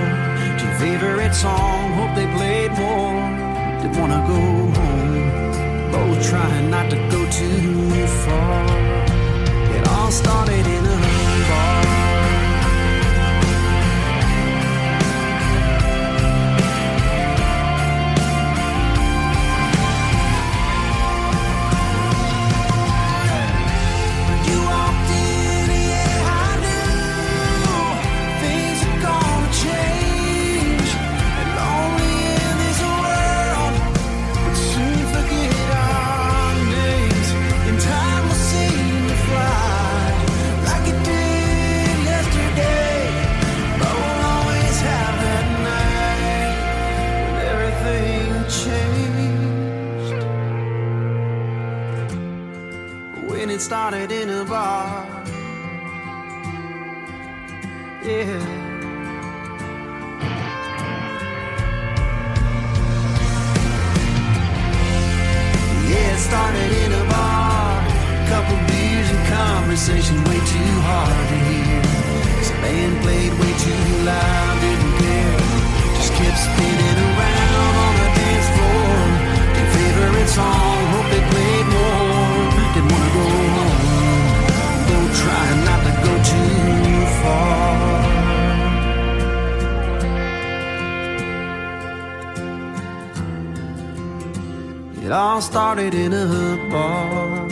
to your favorite song, hope they played more. Didn't wanna go home, both trying not to go too far. It all started in a bar. It started in a bar, yeah. Yeah, it started in a bar, couple beers and conversation way too hard to hear. The band played way too loud, didn't care. Just kept spinning around on the dance floor. Their favorite song, hope they played more. Didn't wanna go home, though trying not to go too far. It all started in a bar.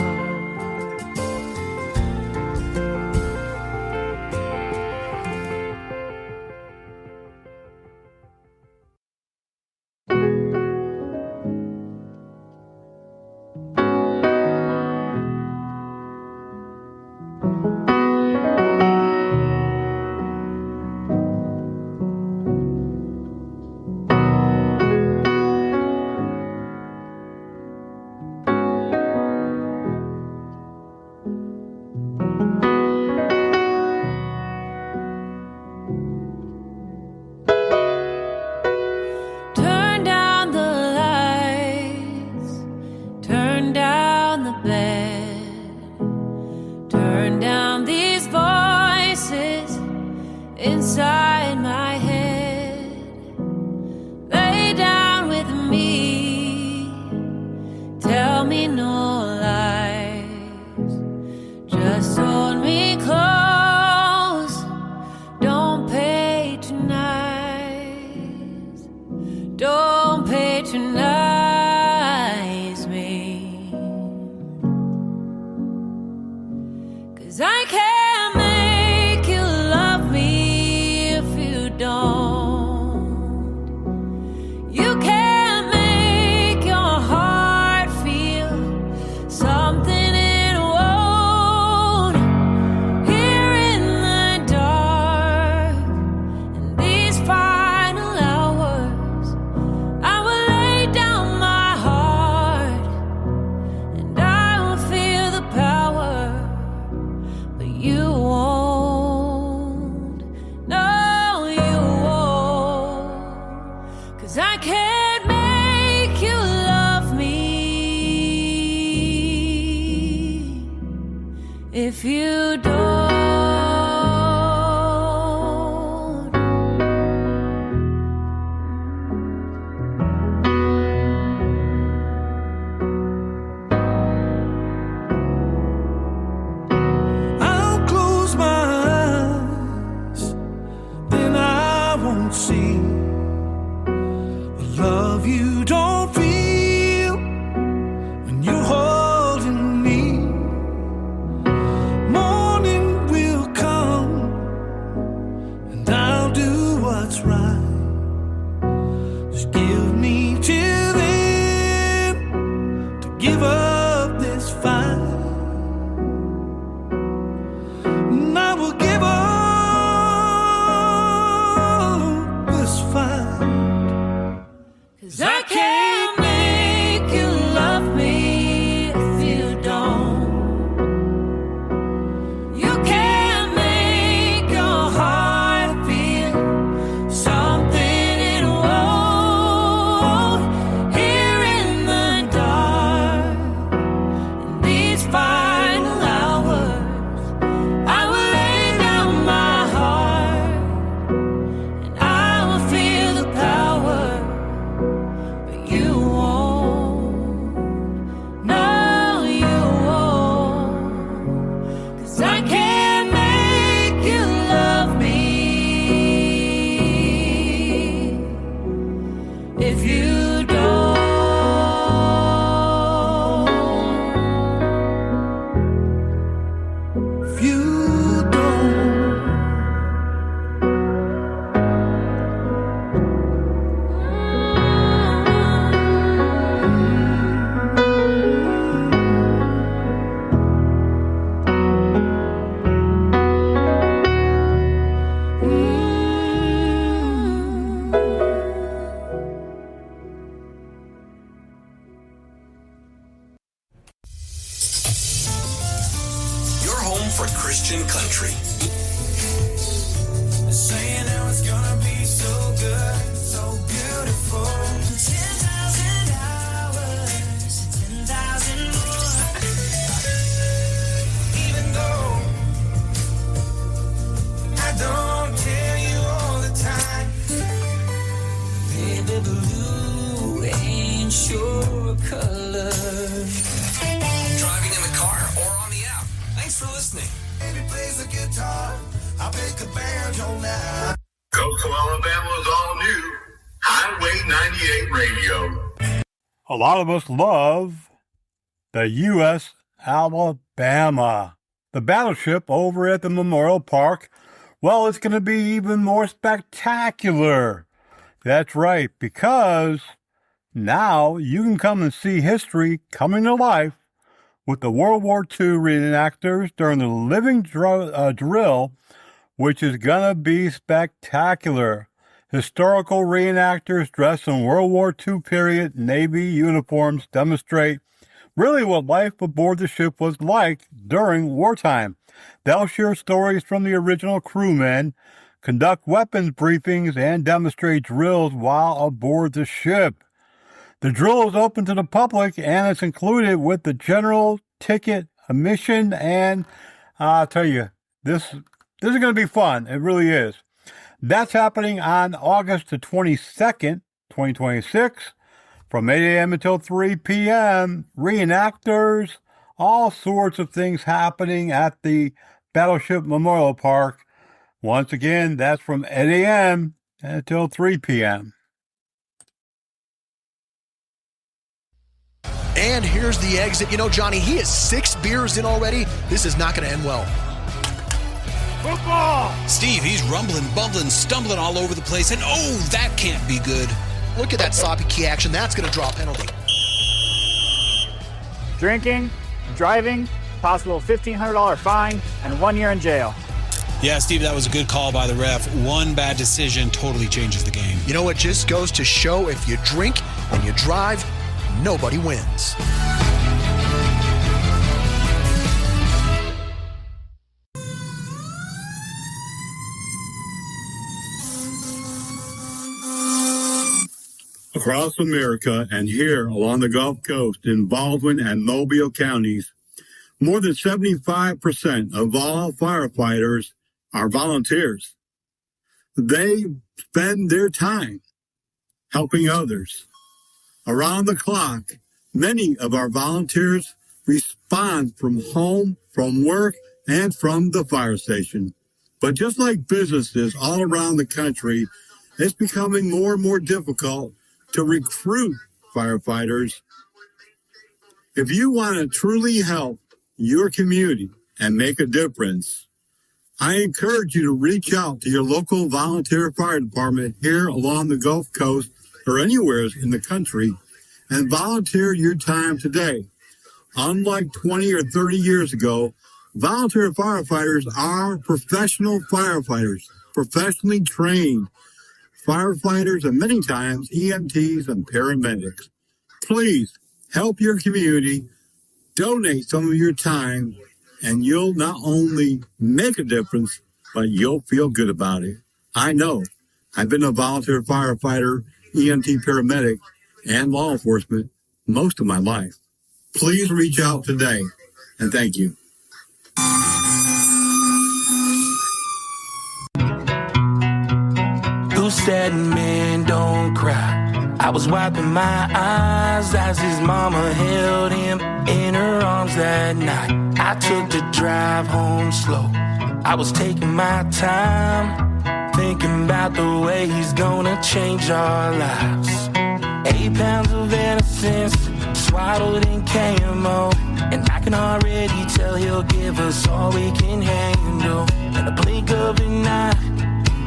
listening. Baby plays the guitar, I pick the banjo now. Coastal Alabama's all new Highway 98 Radio. A lot of us love the U.S. Alabama. The battleship over at the Memorial Park, well, it's going to be even more spectacular. That's right, because now you can come and see history coming to life with the World War II reenactors during the living drill, which is going to be spectacular. Historical reenactors dressed in World War II period Navy uniforms demonstrate really what life aboard the ship was like during wartime. They'll share stories from the original crewmen, conduct weapons briefings, and demonstrate drills while aboard the ship. The drill is open to the public, and it's included with the general ticket admission, and I'll tell you, this is going to be fun. It really is. That's happening on August the 22nd, 2026, from 8 a.m. until 3 p.m. Reenactors, all sorts of things happening at the Battleship Memorial Park. Once again, that's from 8 a.m. until 3 p.m. And here's the exit. You know, Johnny, he is 6 beers in already. This is not going to end well. Football! Steve, he's rumbling, bumbling, stumbling all over the place, and oh, that can't be good. Look at that sloppy key action. That's going to draw a penalty. Drinking, driving, possible $1,500 fine, and 1 year in jail. Yeah, Steve, that was a good call by the ref. One bad decision totally changes the game. You know, it just goes to show if you drink and you drive, nobody wins. Across America and here along the Gulf Coast in Baldwin and Mobile counties, more than 75% of all firefighters are volunteers. They spend their time helping others. Around the clock, many of our volunteers respond from home, from work, and from the fire station. But just like businesses all around the country, it's becoming more and more difficult to recruit firefighters. If you want to truly help your community and make a difference, I encourage you to reach out to your local volunteer fire department here along the Gulf Coast or anywhere in the country and volunteer your time today. Unlike 20 or 30 years ago, volunteer firefighters are professional firefighters, professionally trained firefighters, and many times EMTs and paramedics. Please help your community, donate some of your time, and you'll not only make a difference, but you'll feel good about it. I know. I've been a volunteer firefighter, EMT paramedic, and law enforcement most of my life. Please reach out today, and thank you. Who said men don't cry? I was wiping my eyes as his mama held him in her arms that night. I took the drive home slow. I was taking my time, thinking about the way he's gonna change our lives. 8 pounds of innocence, swaddled in camo, and I can already tell he'll give us all we can handle. In the blink of an eye,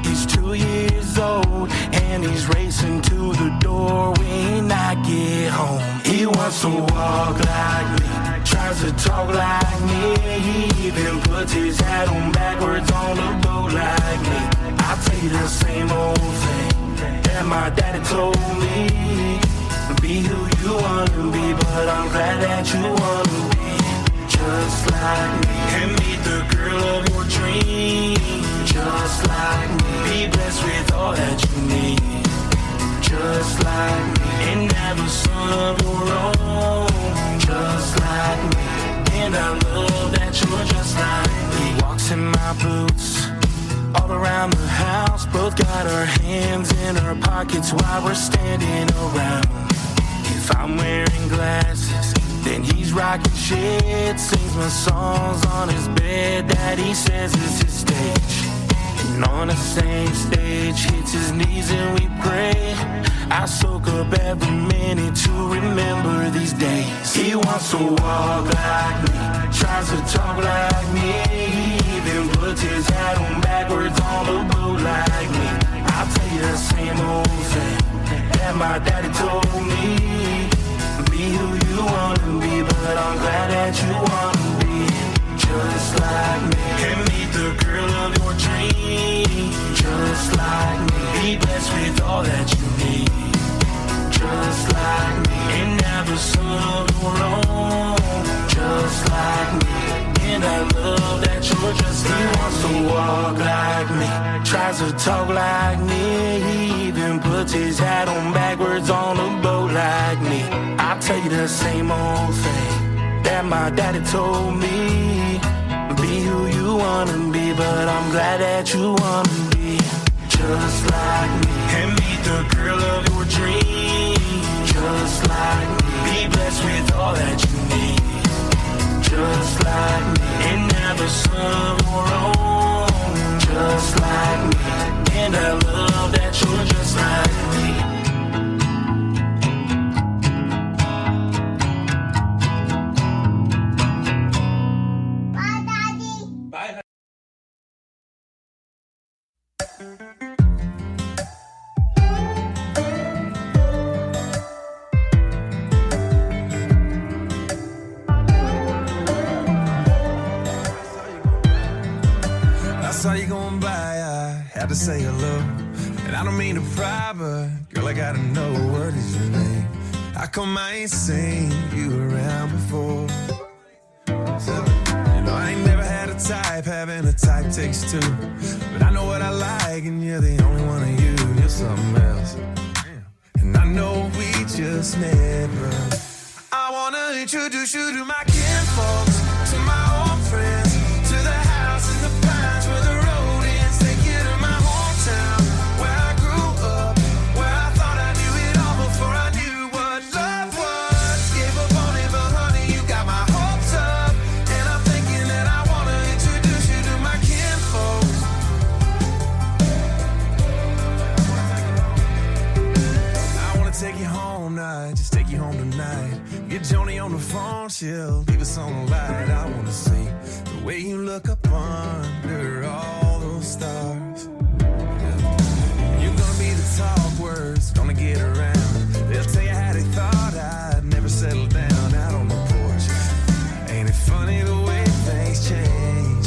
he's 2 years old, and he's racing to the door when I get home. He wants to walk like me, tries to talk like me. He even puts his hat on backwards on the boat like me. I tell you the same old thing that my daddy told me. Be who you wanna be, but I'm glad that you wanna be just like me. And meet the girl of your dreams, just like me. Be blessed with all that you need, just like me. And have a son of your own, just like me. And I love that you're just like me. Walks in my boots, all around the house, both got our hands in our pockets while we're standing around. If I'm wearing glasses, then he's rocking shit, sings my songs on his bed that he says is his stage. And on the same stage, hits his knees and we pray. I soak up every minute to remember these days. He wants to walk like me, tries to talk like me. He even puts his hat on backwards on the boat like me. I'll tell you the same old thing that my daddy told me. Be who you wanna be, but I'm glad that you wanna be just like me. And meet the girl of your dreams, just like me. Be blessed with all that you need, just like me. And have a son of your own, just like me. And I love that you're just like me. He wants to walk like me, tries to talk like me. He even puts his hat on backwards on a boat like me. I'll tell you the same old thing that my daddy told me. Be who you wanna be, but I'm glad that you wanna be just like me. And meet the girl of your dreams, just like me. Be blessed with all that you need, just like me. And have a son of your own, just like me. And I love that you're just like me. I saw you going by, I had to say hello. And I don't mean to pry, but girl, I gotta know, what is your name? How come I ain't seen you around before? You know, I ain't never had a type, having a type takes two. But I know what I like, and you're the only one of you. You're something else. And I know we just met, but I wanna introduce you to my kinfolks, to my old friends, to the house in the pines where the road ends. Take you to my hometown, where I grew up, where I thought I knew it all before I knew what love was. Gave up on it, but honey, you got my hopes up. And I'm thinking that I wanna introduce you to my kinfolks. I wanna take you home now, just take you home tonight. Get Joni on the phone, she'll leave us on the light. I wanna see the way you look up under all those stars. You're gonna be the talk words, gonna get around. They'll tell you how they thought I'd never settle down out on the porch. Ain't it funny the way things change?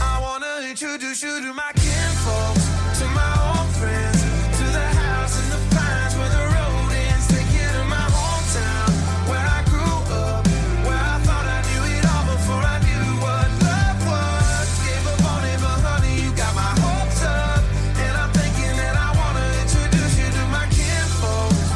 I wanna introduce you to my kinfolks, to my old friends, to the house in the pines where the road ends. Take you to my hometown, where I grew up, where I thought I knew it all before I knew what love was. Gave up on it, but honey, you got my hopes up. And I'm thinking that I wanna introduce you to my kinfolks.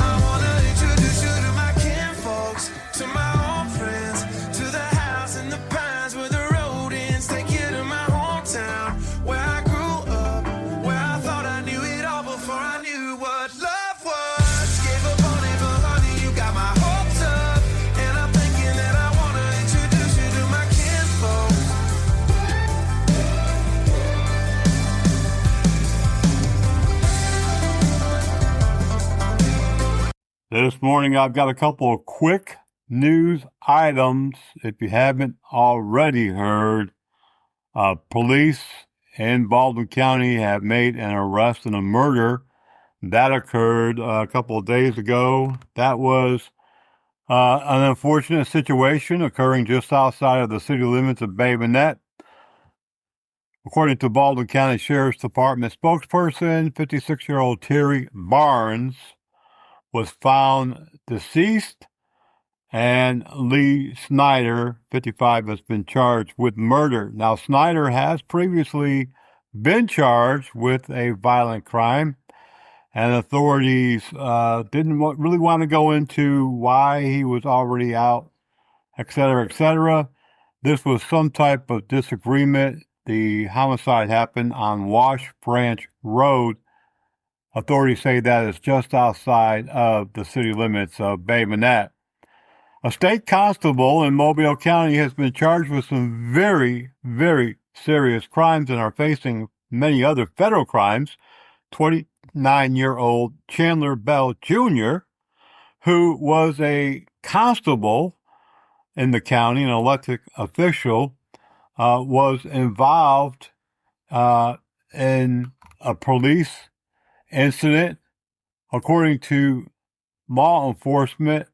I wanna introduce you to my kinfolks, to my old friends, to the house in the pines where the road ends. Take you to my hometown, where I grew up, where I thought I knew it all before I knew what love was. Gave up on it, but honey, you got my hopes up. And I'm thinking that I wanna introduce you to my kinfolks. This morning, I've got a couple of quick news items. If you haven't already heard, police in Baldwin County have made an arrest in a murder that occurred a couple of days ago. That was an unfortunate situation occurring just outside of the city limits of Bay Minette. According to Baldwin County Sheriff's Department spokesperson, 56-year-old Terry Barnes was found deceased, and Lee Snyder, 55, has been charged with murder. Now, Snyder has previously been charged with a violent crime, and authorities didn't really want to go into why he was already out, etc., etc. This was some type of disagreement. The homicide happened on Wash Branch Road. Authorities say that it's just outside of the city limits of Bay Minette. A state constable in Mobile County has been charged with some very, very serious crimes and are facing many other federal crimes. 29-year-old Chandler Bell Jr., who was a constable in the county, an elected official, was involved in a police incident. According to law enforcement,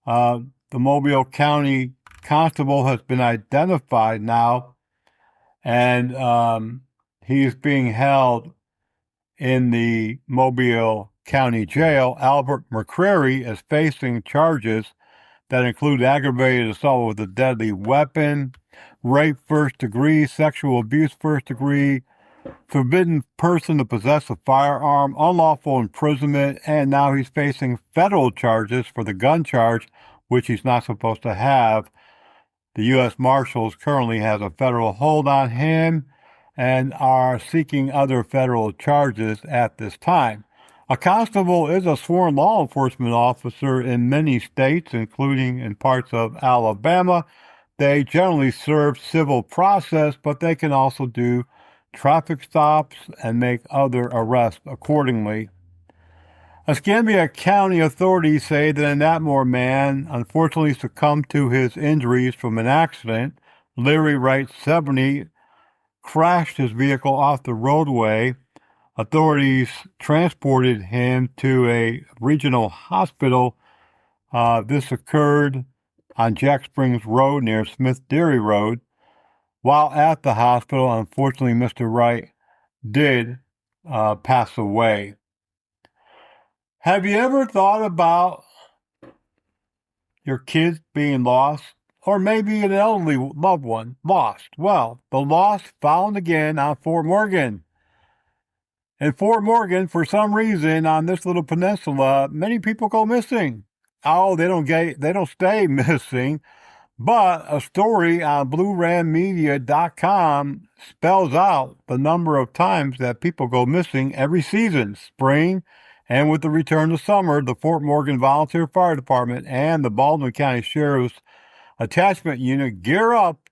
the Mobile County constable has been identified now, and he is being held in the Mobile County Jail. Albert McCrary is facing charges that include aggravated assault with a deadly weapon, rape first degree, sexual abuse first degree, forbidden person to possess a firearm, unlawful imprisonment, and now he's facing federal charges for the gun charge, which he's not supposed to have. The U.S. Marshals currently has a federal hold on him and are seeking other federal charges at this time. A constable is a sworn law enforcement officer in many states, including in parts of Alabama. They generally serve civil process, but they can also do traffic stops and make other arrests accordingly. Escambia County authorities say that an Atmore man unfortunately succumbed to his injuries from an accident. Larry Wright, 70, crashed his vehicle off the roadway. Authorities transported him to a regional hospital. This occurred on Jack Springs Road near Smith Dairy Road. While at the hospital, unfortunately, Mr. Wright did pass away. Have you ever thought about your kids being lost? Or maybe an elderly loved one lost? Well, the lost found again on Fort Morgan. In Fort Morgan, for some reason, on this little peninsula, many people go missing. Oh, they don't stay missing. But a story on bluerammedia.com spells out the number of times that people go missing every season, spring, and with the return of summer. The Fort Morgan Volunteer Fire Department and the Baldwin County Sheriff's Attachment Unit gear up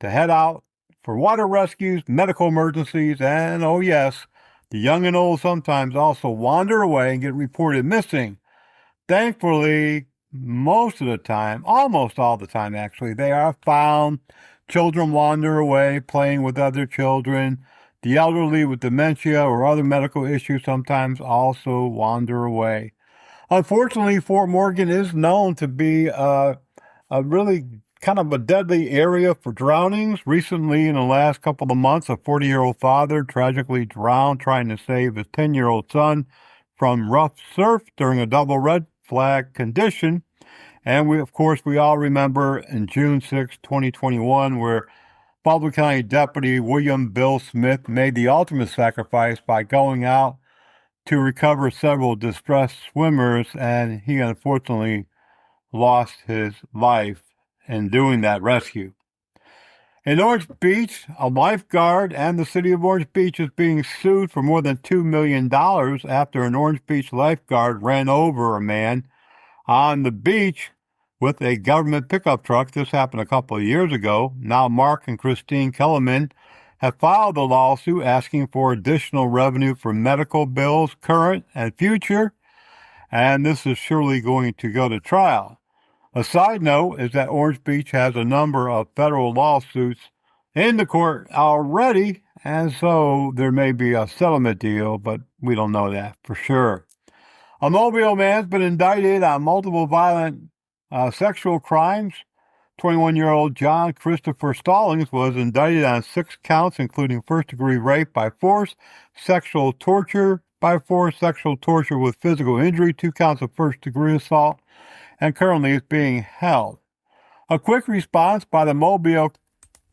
to head out for water rescues, medical emergencies, and, oh yes, the young and old sometimes also wander away and get reported missing. Thankfully, most of the time, almost all the time actually, they are found. Children wander away playing with other children. The elderly with dementia or other medical issues sometimes also wander away. Unfortunately, Fort Morgan is known to be a really kind of a deadly area for drownings. Recently, in the last couple of months, a 40-year-old father tragically drowned trying to save his 10-year-old son from rough surf during a double red flag condition. And we all remember in June 6, 2021, where Baldwin County Deputy William Bill Smith made the ultimate sacrifice by going out to recover several distressed swimmers, and he unfortunately lost his life in doing that rescue. In Orange Beach, a lifeguard and the city of Orange Beach is being sued for more than $2 million after an Orange Beach lifeguard ran over a man on the beach with a government pickup truck. This happened a couple of years ago. Now Mark and Christine Kellerman have filed a lawsuit asking for additional revenue for medical bills, current and future, and this is surely going to go to trial. A side note is that Orange Beach has a number of federal lawsuits in the court already, and so there may be a settlement deal, but we don't know that for sure. A Mobile man's been indicted on multiple violent sexual crimes. 21-year-old John Christopher Stallings was indicted on 6 counts, including first-degree rape by force, sexual torture by force, sexual torture with physical injury, 2 counts of first-degree assault, and currently is being held. A quick response by the Mobile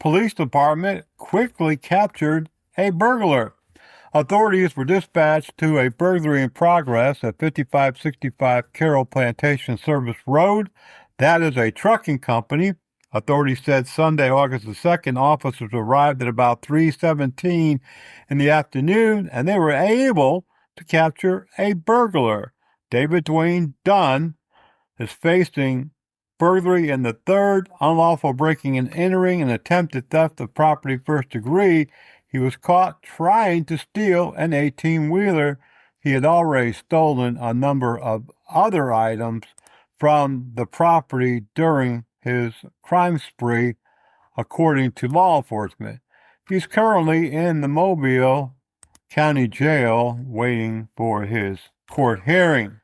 Police Department quickly captured a burglar. Authorities were dispatched to a burglary in progress at 5565 Carroll Plantation Service Road. That is a trucking company. Authorities said Sunday, August the 2nd, officers arrived at about 3:17 in the afternoon, and they were able to capture a burglar. David Dwayne Dunn is facing burglary in the third, unlawful breaking and entering, and attempted theft of property first degree. He was caught trying to steal an 18-wheeler. He had already stolen a number of other items from the property during his crime spree, according to law enforcement. He's currently in the Mobile County Jail waiting for his court hearing.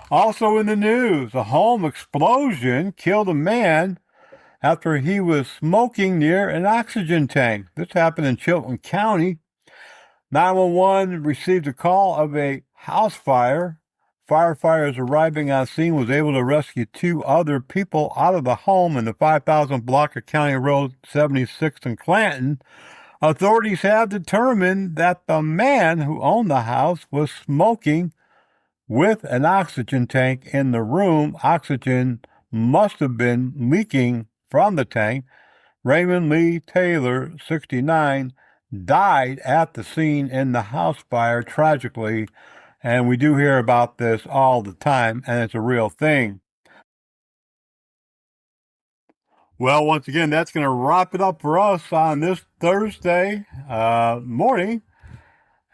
Also in the news, a home explosion killed a man after he was smoking near an oxygen tank. This happened in Chilton County. 911 received a call of a house fire. Firefighters arriving on scene was able to rescue 2 other people out of the home in the 5,000 block of County Road 76 in Clanton. Authorities have determined that the man who owned the house was smoking with an oxygen tank in the room. Oxygen must have been leaking from the tank. Raymond Lee Taylor, 69, died at the scene in the house fire, tragically. And we do hear about this all the time, and it's a real thing. Well, once again, that's going to wrap it up for us on this Thursday morning.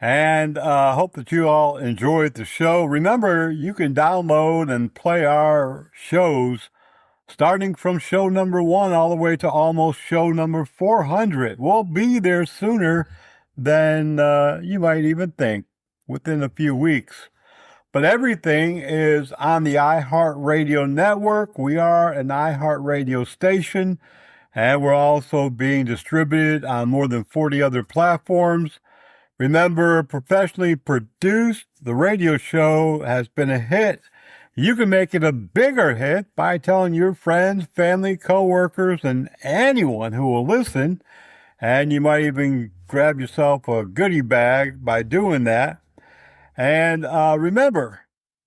And hope that you all enjoyed the show. Remember, you can download and play our shows starting from show number 1 all the way to almost show number 400. We'll be there sooner than you might even think, within a few weeks. But everything is on the iHeartRadio network. We are an iHeartRadio station, and we're also being distributed on more than 40 other platforms. Remember, professionally produced, the radio show has been a hit. You can make it a bigger hit by telling your friends, family, coworkers, and anyone who will listen. And you might even grab yourself a goodie bag by doing that. And remember,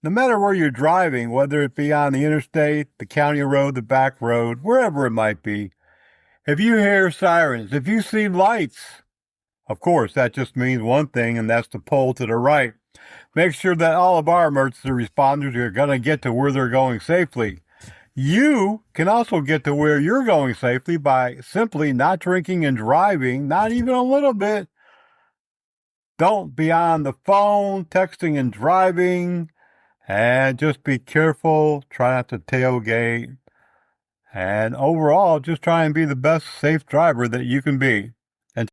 no matter where you're driving, whether it be on the interstate, the county road, the back road, wherever it might be, if you hear sirens, if you see lights, of course, that just means one thing, and that's to pull to the right. Make sure that all of our emergency responders are going to get to where they're going safely. You can also get to where you're going safely by simply not drinking and driving, not even a little bit. Don't be on the phone, texting and driving, and just be careful. Try not to tailgate. And overall, just try and be the best safe driver that you can be.